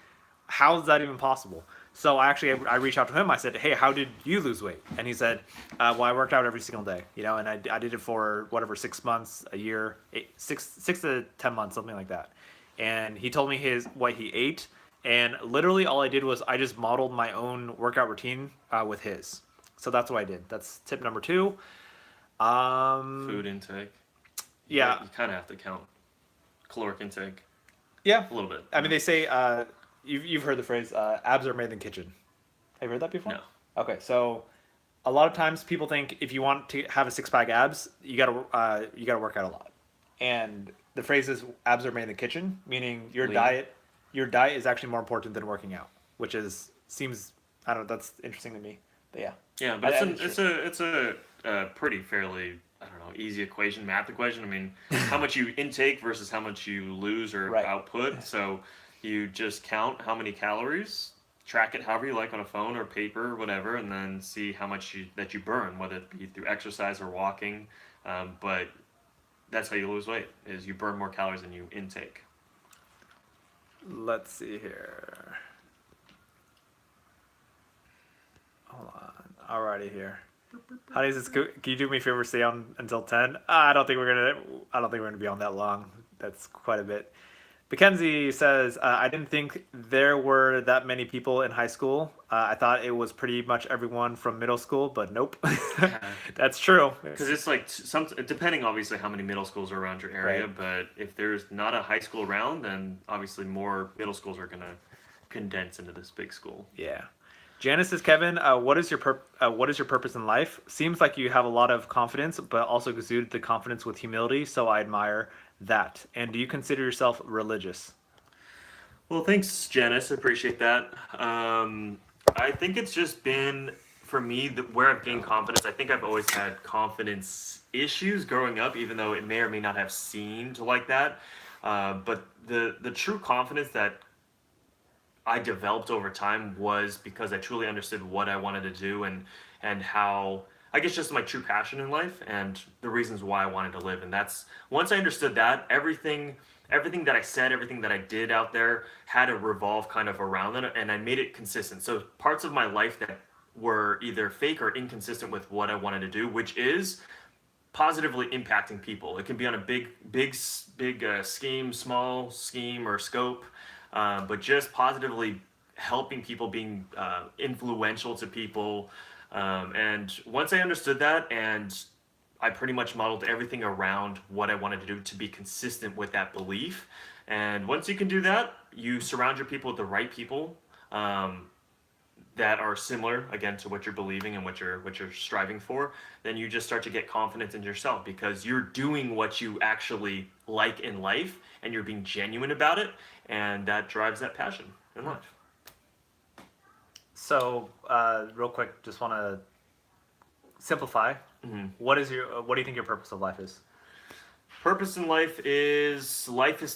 how is that even possible? So I reached out to him. I said, hey, how did you lose weight? And he said, well, I worked out every single day, and I did it for whatever, 6 months, a year, 6 to 10 months, something like that. And he told me what he ate. And literally all I did was I just modeled my own workout routine with his. So that's what I did. That's tip number 2. Food intake. Yeah. You kind of have to count caloric intake. Yeah. A little bit. I mean, they say, you've heard the phrase, abs are made in the kitchen. Have you heard that before? No. Okay, so a lot of times people think if you want to have a 6-pack abs, you gotta work out a lot. And the phrase is abs are made in the kitchen, meaning your Lean. diet is actually more important than working out, which seems, I don't know, that's interesting to me. But yeah. Yeah, but it's a pretty fairly, I don't know, easy math equation. I mean, how much you intake versus how much you lose or Right. output. So you just count how many calories, track it however you like on a phone or paper or whatever, and then see how much that you burn, whether it be through exercise or walking. But that's how you lose weight, is you burn more calories than you intake. Let's see here. Hold on. Alrighty here. How does this go? Can you do me a favor? Stay on until 10. I don't think we're gonna be on that long. That's quite a bit. Mackenzie says, I didn't think there were that many people in high school. I thought it was pretty much everyone from middle school, but nope. That's true. Because it's like depending obviously how many middle schools are around your area, Right. but if there's not a high school around, then obviously more middle schools are gonna condense into this big school. Yeah. Janice says, Kevin, what is your purpose in life? Seems like you have a lot of confidence, but also exude the confidence with humility, so I admire that. And do you consider yourself religious? Well, thanks, Janice. I appreciate that. I think it's just been, for me, where I've gained confidence. I think I've always had confidence issues growing up, even though it may or may not have seemed like that. But the true confidence that I developed over time was because I truly understood what I wanted to do and how I guess just my true passion in life and the reasons why I wanted to live. And that's once I understood that, everything that I said, everything that I did out there had to revolve kind of around it, and I made it consistent. So parts of my life that were either fake or inconsistent with what I wanted to do, which is positively impacting people. It can be on a big scheme, small scheme or scope, but just positively helping people, being influential to people. And once I understood that, and I pretty much modeled everything around what I wanted to do to be consistent with that belief. And once you can do that, you surround your people with the right people. That are similar again to what you're believing and what you're striving for, then you just start to get confidence in yourself because you're doing what you actually like in life and you're being genuine about it, and that drives that passion in life. So, real quick, just want to simplify. Mm-hmm. What do you think your purpose of life is? Purpose in life is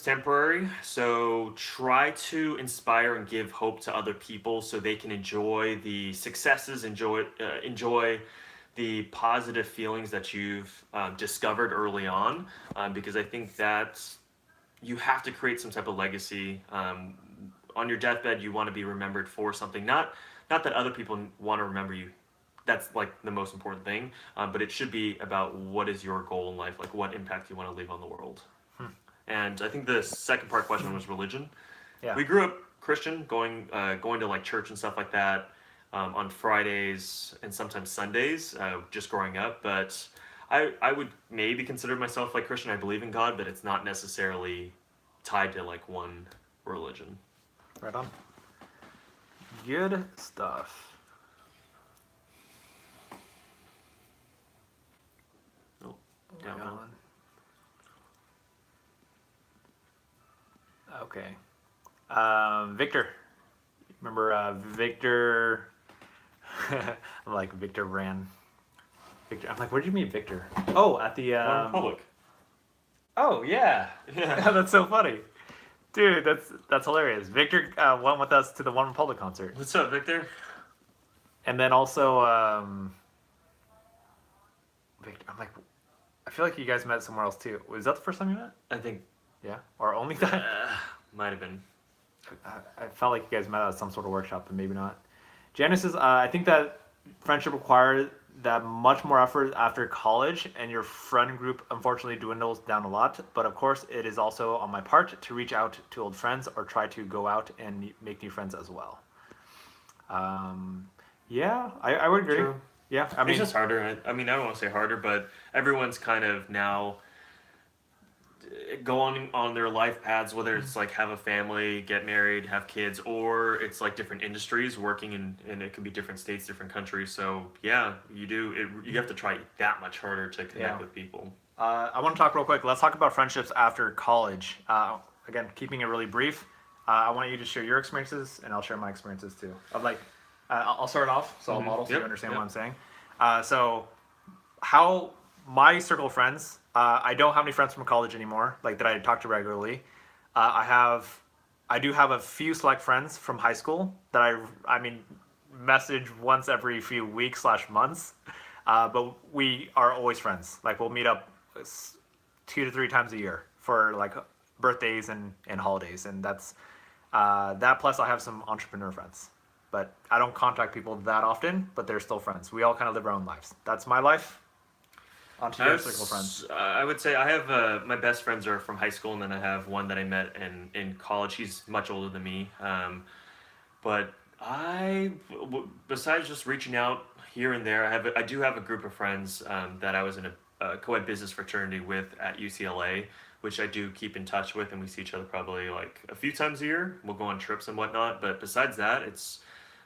temporary, so try to inspire and give hope to other people so they can enjoy the successes, enjoy the positive feelings that you've discovered early on, because I think that you have to create some type of legacy. On your deathbed, you want to be remembered for something, not that other people want to remember you. That's like the most important thing, but it should be about what is your goal in life, like what impact you want to leave on the world. And I think the second part question was religion. Yeah. We grew up Christian, going to like church and stuff like that on Fridays and sometimes Sundays, just growing up. But I would maybe consider myself like Christian. I believe in God, but it's not necessarily tied to like one religion. Right on. Good stuff. Down Right one. on. Okay. Victor. Remember Victor? I'm like, Victor ran. Victor. I'm like, where did you meet Victor? Oh, at the. Public. Oh yeah. Yeah. That's so funny, dude. That's hilarious. Victor went with us to the One Republic concert, What's up, Victor? and then also Victor. I'm like, I feel like you guys met somewhere else too. Was that the first time you met? I think Yeah, or only time? might have been. I felt like you guys met at some sort of workshop, but maybe not. Janice says, I think that friendship requires that much more effort after college, and your friend group unfortunately dwindles down a lot. But of course, it is also on my part to reach out to old friends or try to go out and make new friends as well. Yeah, I would agree. True. Yeah, I mean, It's just harder. I mean, I don't want to say harder, but everyone's kind of now going on their life paths, whether it's like have a family, get married, have kids, or it's like different industries working in it can be different states, different countries. So yeah, you have to try that much harder to connect Yeah. with people. I want to talk real quick. Let's talk about friendships after college. Again, keeping it really brief. I want you to share your experiences, and I'll share my experiences too. Of like, I'll start off, so I'll model so Yep, you understand yep. what I'm saying. So, how my circle of friends. I don't have any friends from college anymore, like that I talk to regularly. I do have a few select friends from high school that I mean, message once every few weeks / months. But we are always friends. Like we'll meet up 2 to 3 times a year for like birthdays and holidays, and that's that. Plus, I have some entrepreneur friends, but I don't contact people that often. But they're still friends. We all kind of live our own lives. That's my life. On to your circle of friends. I would say I have my best friends are from high school, and then I have one that I met in college. He's much older than me, but besides just reaching out here and there, I do have a group of friends that I was in a co-ed business fraternity with at UCLA, which I do keep in touch with, and we see each other probably like a few times a year. We'll go on trips and whatnot, but besides that, it's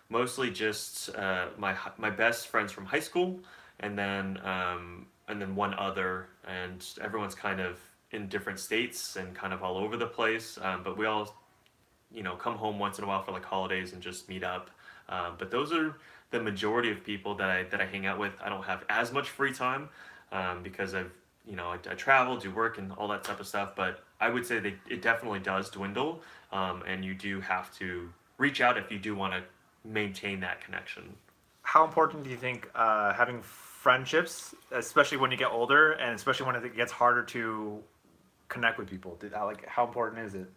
mostly just my best friends from high school, and then one other, and everyone's kind of in different states and kind of all over the place. But we all, come home once in a while for like holidays and just meet up. But those are the majority of people that I hang out with. I don't have as much free time because I travel, do work, and all that type of stuff. But I would say that it definitely does dwindle, and you do have to reach out if you do want to maintain that connection. how important do you think having friendships, especially when you get older, and especially when it gets harder to connect with people? Like, how important is it?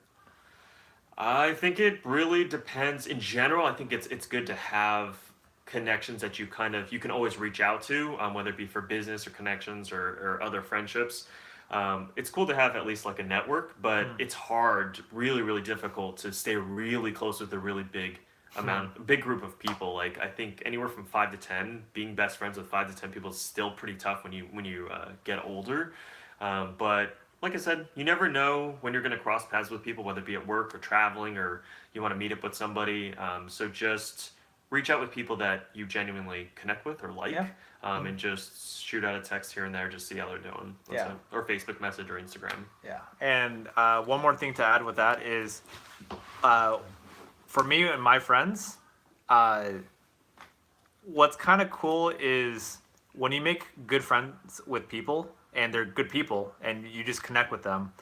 I think it really depends. In general, I think it's good to have connections that you can always reach out to, whether it be for business or connections or other friendships. It's cool to have at least like a network, but Mm. it's hard, really difficult to stay really close with a really big group of people. Like I think anywhere from 5 to 10, being best friends with 5 to 10 people is still pretty tough when you get older. But like I said, you never know when you're going to cross paths with people, whether it be at work or traveling or you want to meet up with somebody. So just reach out with people that you genuinely connect with or like, Yeah. and just shoot out a text here and there, just see how they're doing. Yeah. Or Facebook message or Instagram. Yeah. And one more thing to add with that is, for me and my friends, what's kind of cool is when you make good friends with people and they're good people and you just connect with them,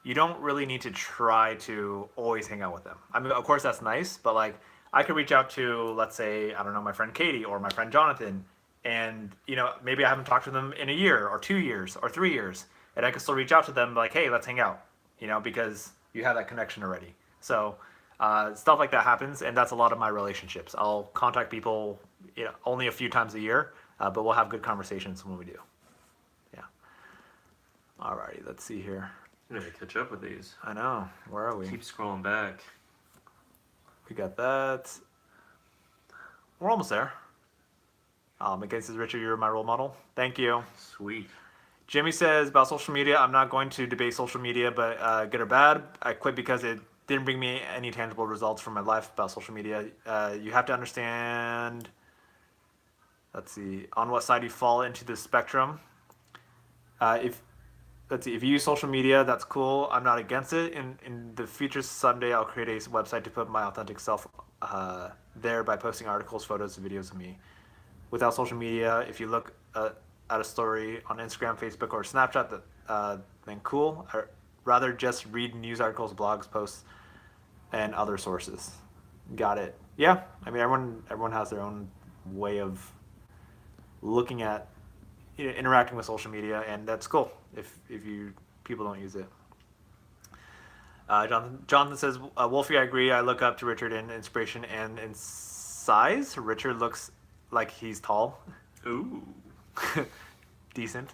you don't really need to try to always hang out with them. I mean, of course that's nice, but like I could reach out to, let's say, I don't know, my friend Katie or my friend Jonathan, and maybe I haven't talked to them in a year or 2 years or 3 years, and I can still reach out to them like, hey, let's hang out, because you have that connection already. So stuff like that happens, and that's a lot of my relationships. I'll contact people, only a few times a year, but we'll have good conversations when we do. Yeah. Alrighty, let's see here. I'm gonna catch up with these. I know. Where are we? Keep scrolling back. We got that. We're almost there. McKay says, Richard, you're my role model. Thank you. Sweet. Jimmy says, about social media, I'm not going to debate social media, but good or bad, I quit because it didn't bring me any tangible results from my life about social media. You have to understand, let's see, on what side you fall into the spectrum. If you use social media, that's cool. I'm not against it. In the future, someday I'll create a website to put my authentic self there by posting articles, photos, and videos of me. Without social media, if you look at a story on Instagram, Facebook, or Snapchat, then cool. I'd rather just read news articles, blogs, posts, and other sources. Got it. Yeah, I mean, everyone has their own way of looking at interacting with social media, and that's cool if people don't use it. Jonathan says, Wolfie, I agree. I look up to Richard in inspiration and in size. Richard looks like he's tall. Ooh. Decent.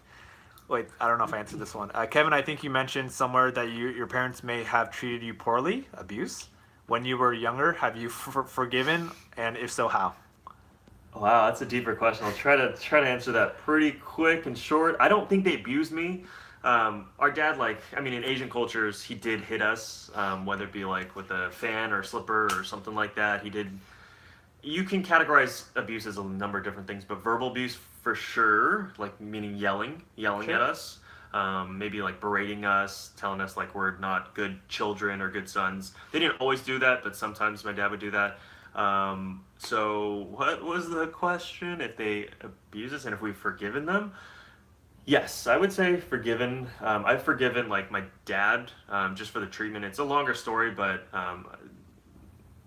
Wait, I don't know if I answered this one. Kevin, I think you mentioned somewhere that your parents may have treated you poorly, abuse. When you were younger, have you forgiven? And if so, how? Wow, that's a deeper question. I'll try to answer that pretty quick and short. I don't think they abused me. Our dad, in Asian cultures, he did hit us, whether it be like with a fan or slipper or something like that. He did. You can categorize abuse as a number of different things, but verbal abuse for sure, like meaning yelling Sure. at us, maybe like berating us, telling us like we're not good children or good sons. They didn't always do that, but sometimes my dad would do that. So what was the question? If they abuse us and if we've forgiven them? Yes, I would say forgiven. I've forgiven like my dad, just for the treatment. It's a longer story, but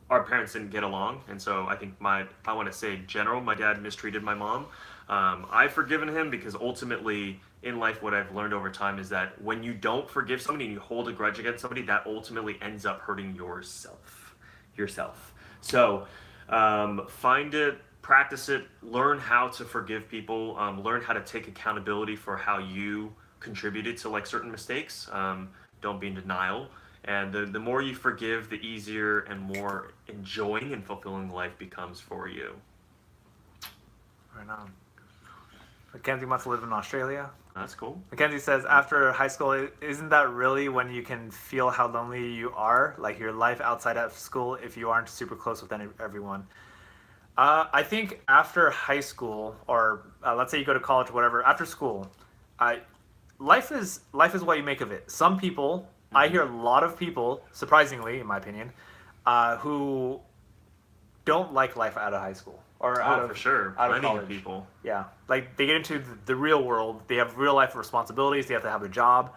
our parents didn't get along, and so I think I want to say in general, my dad mistreated my mom. I've forgiven him because ultimately in life, what I've learned over time is that when you don't forgive somebody and you hold a grudge against somebody, that ultimately ends up hurting yourself. So find it, practice it, learn how to forgive people, learn how to take accountability for how you contributed to like certain mistakes. Don't be in denial. And the more you forgive, the easier and more enjoying and fulfilling life becomes for you. Right on. Mackenzie wants to live in Australia. That's cool. Mackenzie says, after high school, isn't that really when you can feel how lonely you are? Like your life outside of school if you aren't super close with everyone? I think after high school, or let's say you go to college or whatever, after school, life is what you make of it. Some people, I hear a lot of people, surprisingly, in my opinion, who don't like life out of high school or out of for sure. out of Plenty college. of people. Yeah, like they get into the real world. They have real life responsibilities. They have to have a job.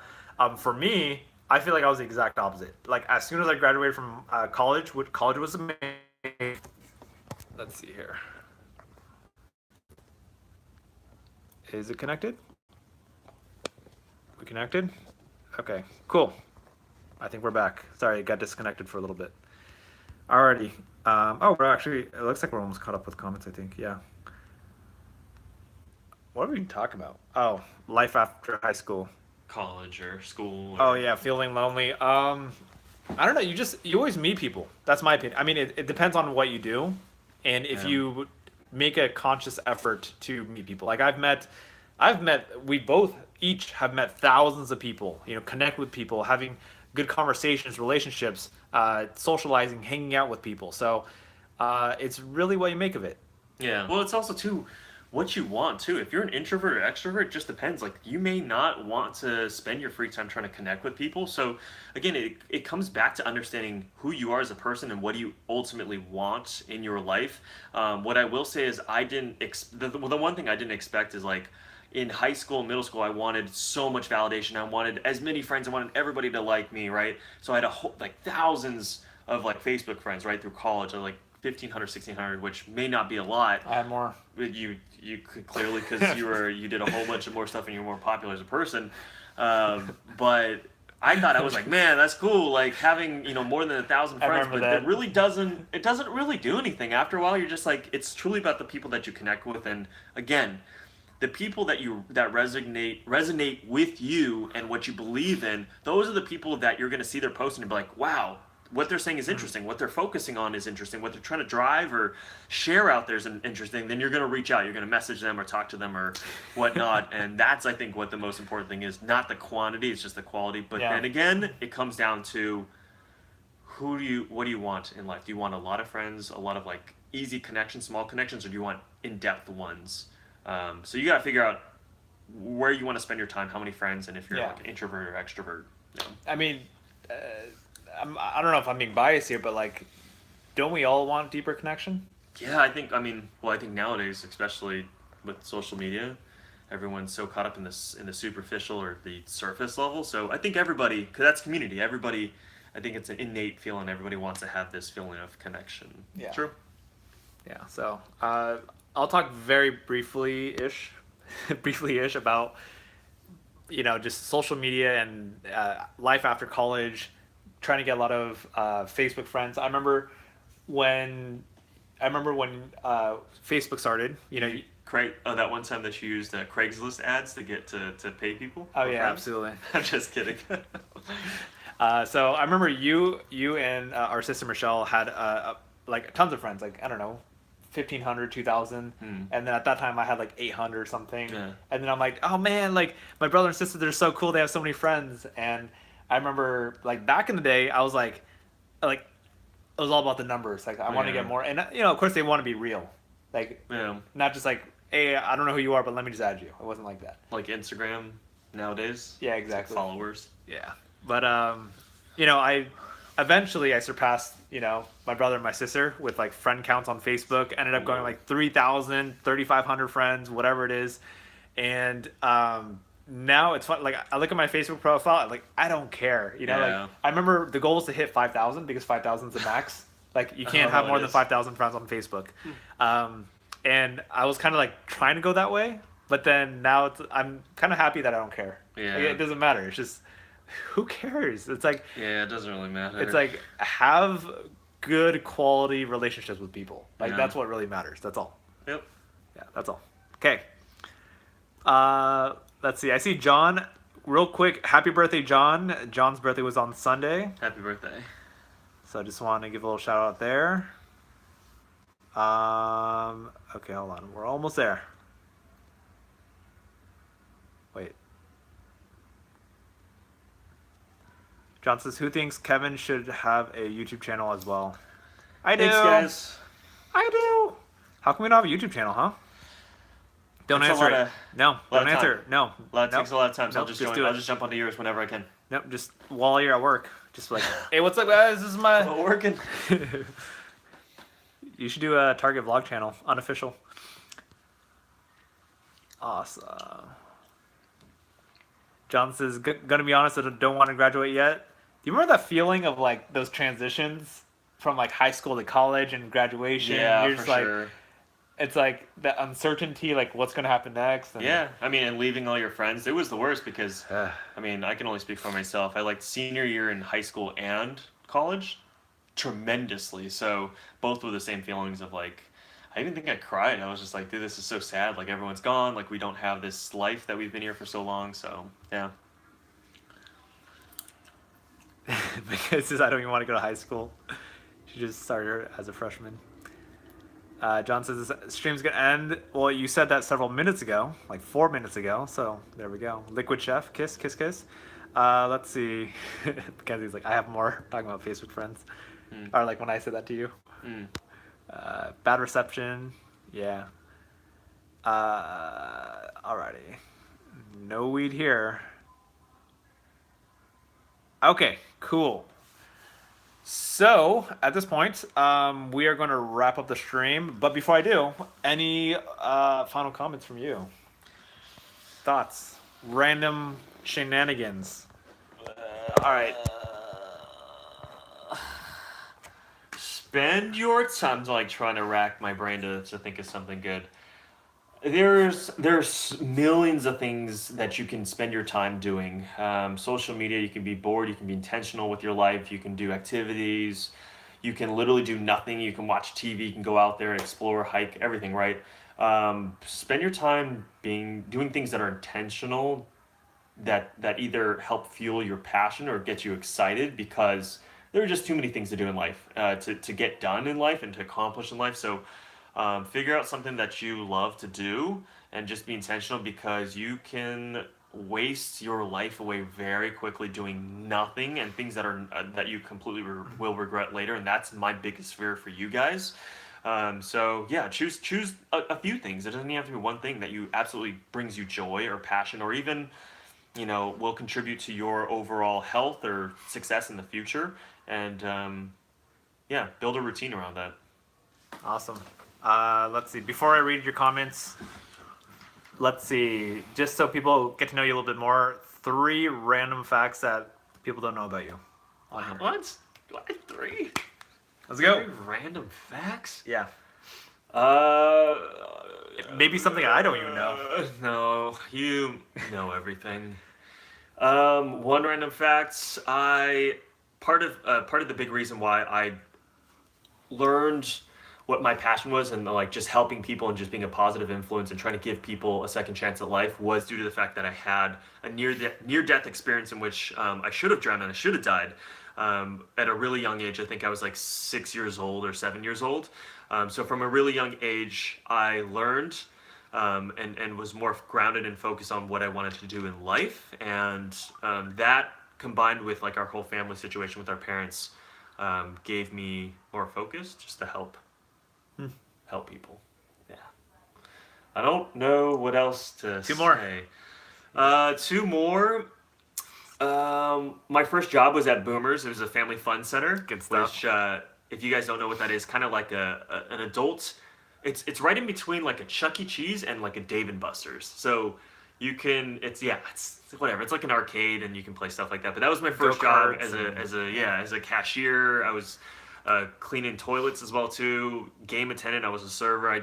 For me, I feel like I was the exact opposite. Like as soon as I graduated from college, which college was amazing. Let's see here. Is it connected? We connected? Okay, cool. I think we're back. Sorry, it got disconnected for a little bit. Alrighty. Oh, we're actually, it looks like we're almost caught up with comments, I think. Yeah. What are we even talking about? Oh, life after high school. College or school. Oh, yeah, feeling lonely. I don't know. You always meet people. That's my opinion. I mean, it depends on what you do. And if you make a conscious effort to meet people, like we both each have met thousands of people, connect with people, having good conversations, relationships, socializing, hanging out with people. So it's really what you make of it. Yeah. Well, it's also too what you want too. If you're an introvert or extrovert, it just depends. Like you may not want to spend your free time trying to connect with people. So again, it comes back to understanding who you are as a person and what do you ultimately want in your life. What I will say is the one thing I didn't expect is like in high school and middle school, I wanted so much validation. I wanted as many friends. I wanted everybody to like me, right? So I had thousands of like Facebook friends right through college. I had like 1,500, 1,600, which may not be a lot. I had more. You could clearly because you did a whole bunch of more stuff and you're more popular as a person. But I thought I was like, man, that's cool. Like having more than 1,000 friends, but it really doesn't really do anything. After a while, you're just like it's truly about the people that you connect with, and again, the people that resonate with you and what you believe in. Those are the people that you're going to see their post and be like, wow. What they're saying is interesting. What they're focusing on is interesting. What they're trying to drive or share out there is interesting. Then you're going to reach out. You're going to message them or talk to them or whatnot. And that's, I think, what the most important thing is. Not the quantity. It's just the quality. But then again, it comes down to what do you want in life? Do you want a lot of friends, a lot of like easy connections, small connections, or do you want in-depth ones? So you got to figure out where you want to spend your time, how many friends, and if you're like an introvert or extrovert. I mean... I don't know if I'm being biased here, but like, don't we all want deeper connection? Yeah, I think nowadays, especially with social media, everyone's so caught up in the superficial or the surface level. So I think everybody, because that's community, everybody, I think it's an innate feeling. Everybody wants to have this feeling of connection. Yeah. True. Yeah. So I'll talk very briefly-ish about, just social media and life after college. Trying to get a lot of Facebook friends. I remember when Facebook started. Craig, that one time that you used Craigslist ads to get to pay people. Oh yeah, absolutely. I'm just kidding. So I remember you and our sister Michelle had like tons of friends. Like I don't know, 1,500, 2,000, and then at that time I had like 800 or something. Yeah. And then I'm like, oh man, like my brother and sister, they're so cool. They have so many friends. And I remember like back in the day, I was like it was all about the numbers. Like I want to get more, and of course they want to be real, like not just like, hey, I don't know who you are, but let me just add you. It wasn't like that. Like Instagram nowadays. Yeah, exactly. Like followers. Yeah, but I eventually surpassed my brother and my sister with like friend counts on Facebook. Ended up going like 3,000, 3,500 friends, whatever it is, and now it's fun. Like I look at my Facebook profile, like I don't care. Like I remember the goal was to hit 5,000 because 5,000 is the max. Like you can't have more than 5,000 friends on Facebook. And I was kind of like trying to go that way, but then now I'm kind of happy that I don't care. Yeah, like, it doesn't matter. It's just who cares? It's like it doesn't really matter. It's like have good quality relationships with people. Like that's what really matters. That's all. Yep. Yeah, that's all. Okay. Let's see. I see John. Real quick, happy birthday, John. John's birthday was on Sunday. Happy birthday. So I just want to give a little shout out there. Okay, hold on. We're almost there. Wait. John says, who thinks Kevin should have a YouTube channel as well? I do. Thanks, guys. I do. How come we don't have a YouTube channel, huh? Don't answer it. No, don't answer. No. Takes a lot of time, so I'll just jump onto yours whenever I can. Nope, just while you're at work. Just like, hey, what's up, guys? This is my... Not working. You should do a Target vlog channel, unofficial. Awesome. John says, gonna be honest, I don't want to graduate yet. Do you remember that feeling of like those transitions from like high school to college and graduation? Yeah, You're just like, sure. it's like the uncertainty, like what's gonna happen next. And Yeah, I mean, and leaving all your friends, it was the worst because, Ugh. I mean, I can only speak for myself. I liked senior year in high school and college tremendously. So both were the same feelings of like, I even think I cried. I was just like, dude, this is so sad. Like everyone's gone. Like we don't have this life that we've been here for so long. So yeah. because I don't even want to go to high school. She just started as a freshman. John says this stream's gonna end. Well, you said that several minutes ago, like 4 minutes ago. So there we go. Liquid Chef, kiss, kiss, kiss. Let's see. Mackenzie's like, I have more talking about Facebook friends, or like when I said that to you. Mm. Bad reception. Yeah. Alrighty. No weed here. Okay, cool. So at this point, we are going to wrap up the stream. But before I do, any final comments from you? Thoughts? Random shenanigans. All right. Spend your time like trying to rack my brain to think of something good. There's millions of things that you can spend your time doing. Social media, you can be bored, you can be intentional with your life, you can do activities, you can literally do nothing, you can watch TV, you can go out there, explore, hike, everything, right? Spend your time doing things that are intentional, that either help fuel your passion or get you excited because there are just too many things to do in life, to get done in life and to accomplish in life. So figure out something that you love to do and just be intentional because you can waste your life away very quickly doing nothing and things that are that you completely will regret later. And that's my biggest fear for you guys. So yeah, choose a few things. It doesn't even have to be one thing that you absolutely brings you joy or passion or even will contribute to your overall health or success in the future. And yeah, build a routine around that. Awesome. Let's see. Before I read your comments, let's see. Just so people get to know you a little bit more, 3 random facts that people don't know about you. What? 3? Let's go. 3 random facts? Yeah. Uh, Maybe something I don't even know. No, you know everything. One random fact. Part of the big reason why I learned what my passion was and like just helping people and just being a positive influence and trying to give people a second chance at life was due to the fact that I had a near death experience in which I should have drowned and I should have died at a really young age. I think I was like 6 years old or 7 years old. So from a really young age, I learned and was more grounded and focused on what I wanted to do in life, and that combined with like our whole family situation with our parents gave me more focus just to help people. Yeah. I don't know what else to say. 2 more. 2 more. My first job was at Boomers. It was a family fun center. Good stuff. Which, if you guys don't know what that is, kind of like an adult. It's right in between like a Chuck E. Cheese and like a Dave and Buster's. So you can it's whatever. It's like an arcade and you can play stuff like that. But that was my first job as a cashier. I was cleaning toilets as well too. Game attendant. I was a server.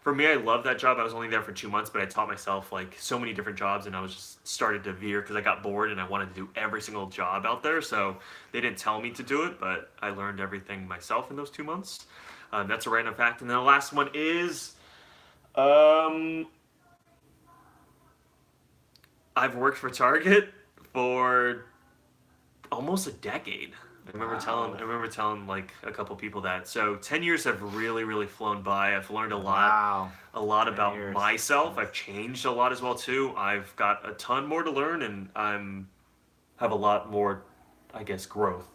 For me, I loved that job. I was only there for 2 months, but I taught myself like so many different jobs, and I was just started to veer because I got bored and I wanted to do every single job out there. So they didn't tell me to do it, but I learned everything myself in those 2 months. That's a random fact. And then the last one is, I've worked for Target for almost a decade. I remember telling like a couple people that. So 10 years have really, really flown by. I've learned a lot. Wow. A lot 10 about years. myself. I've changed a lot as well too. I've got a ton more to learn, and have a lot more, I guess, growth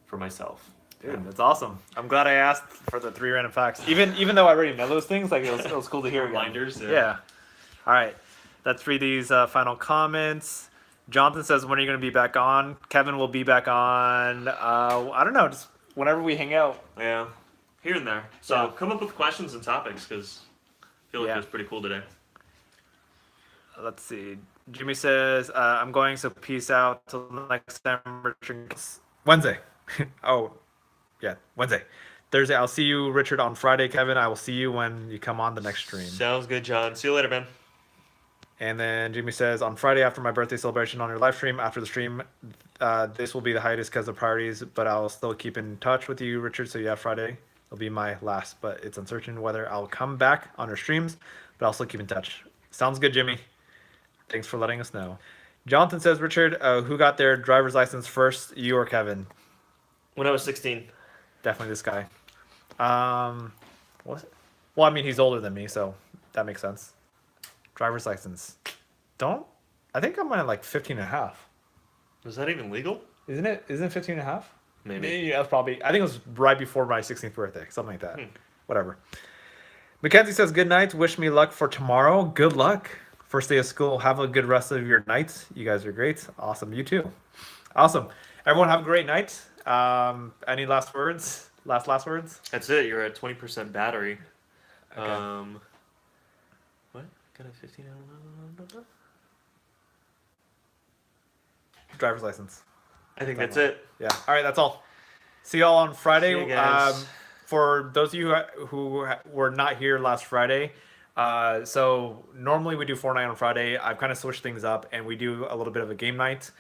for myself. Dude, that's awesome. I'm glad I asked for the 3 random facts. Even though I already know those things, like it was cool to hear again. Reminders. Yeah. All right. Let's read these final comments. Jonathan says, when are you going to be back on? Kevin will be back on, I don't know, just whenever we hang out. Yeah, here and there. So Yeah. come up with questions and topics because I feel like Yeah. it was pretty cool today. Let's see. Jimmy says, I'm going, so peace out till next time. Wednesday. Oh, yeah, Wednesday. Thursday. I'll see you, Richard, on Friday. Kevin, I will see you when you come on the next stream. Sounds good, John. See you later, man. And then Jimmy says, on Friday after my birthday celebration on your live stream, after the stream, this will be the hiatus because of priorities, but I'll still keep in touch with you, Richard. So yeah, Friday will be my last, but it's uncertain whether I'll come back on your streams, but I'll still keep in touch. Sounds good, Jimmy. Thanks for letting us know. Jonathan says, Richard, who got their driver's license first, you or Kevin? When I was 16. Definitely this guy. What? Well, I mean, he's older than me, so that makes sense. Driver's license. I think I'm at like 15 and a half. Was that even legal? Isn't it 15 and a half? Maybe. Yeah, that's probably. I think it was right before my 16th birthday, something like that. Whatever. Mackenzie says, good night. Wish me luck for tomorrow. Good luck. First day of school. Have a good rest of your night. You guys are great. Awesome. You too. Awesome. Everyone have a great night. Any last words? Last words? That's it. You're at 20% battery. Okay. What? Got a 15 hour? Driver's license. I think that's it. Yeah. All right. That's all. See y'all on Friday. See you guys. For those of you who were not here last Friday, so normally we do Fortnite on Friday. I've kind of switched things up, and we do a little bit of a game night.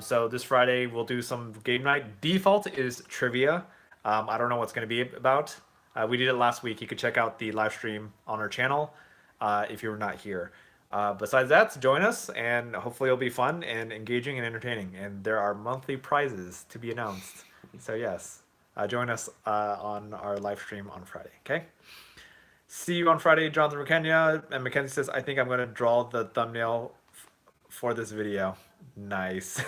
So this Friday we'll do some game night. Default is trivia. I don't know what's going to be about. We did it last week. You could check out the live stream on our channel if you were not here. Besides that, join us, and hopefully it'll be fun and engaging and entertaining. And there are monthly prizes to be announced. So yes, join us on our live stream on Friday. Okay. See you on Friday, Jonathan McKenya. And Mackenzie says, I think I'm going to draw the thumbnail for this video. Nice.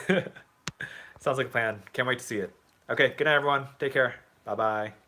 Sounds like a plan. Can't wait to see it. Okay. Good night, everyone. Take care. Bye-bye.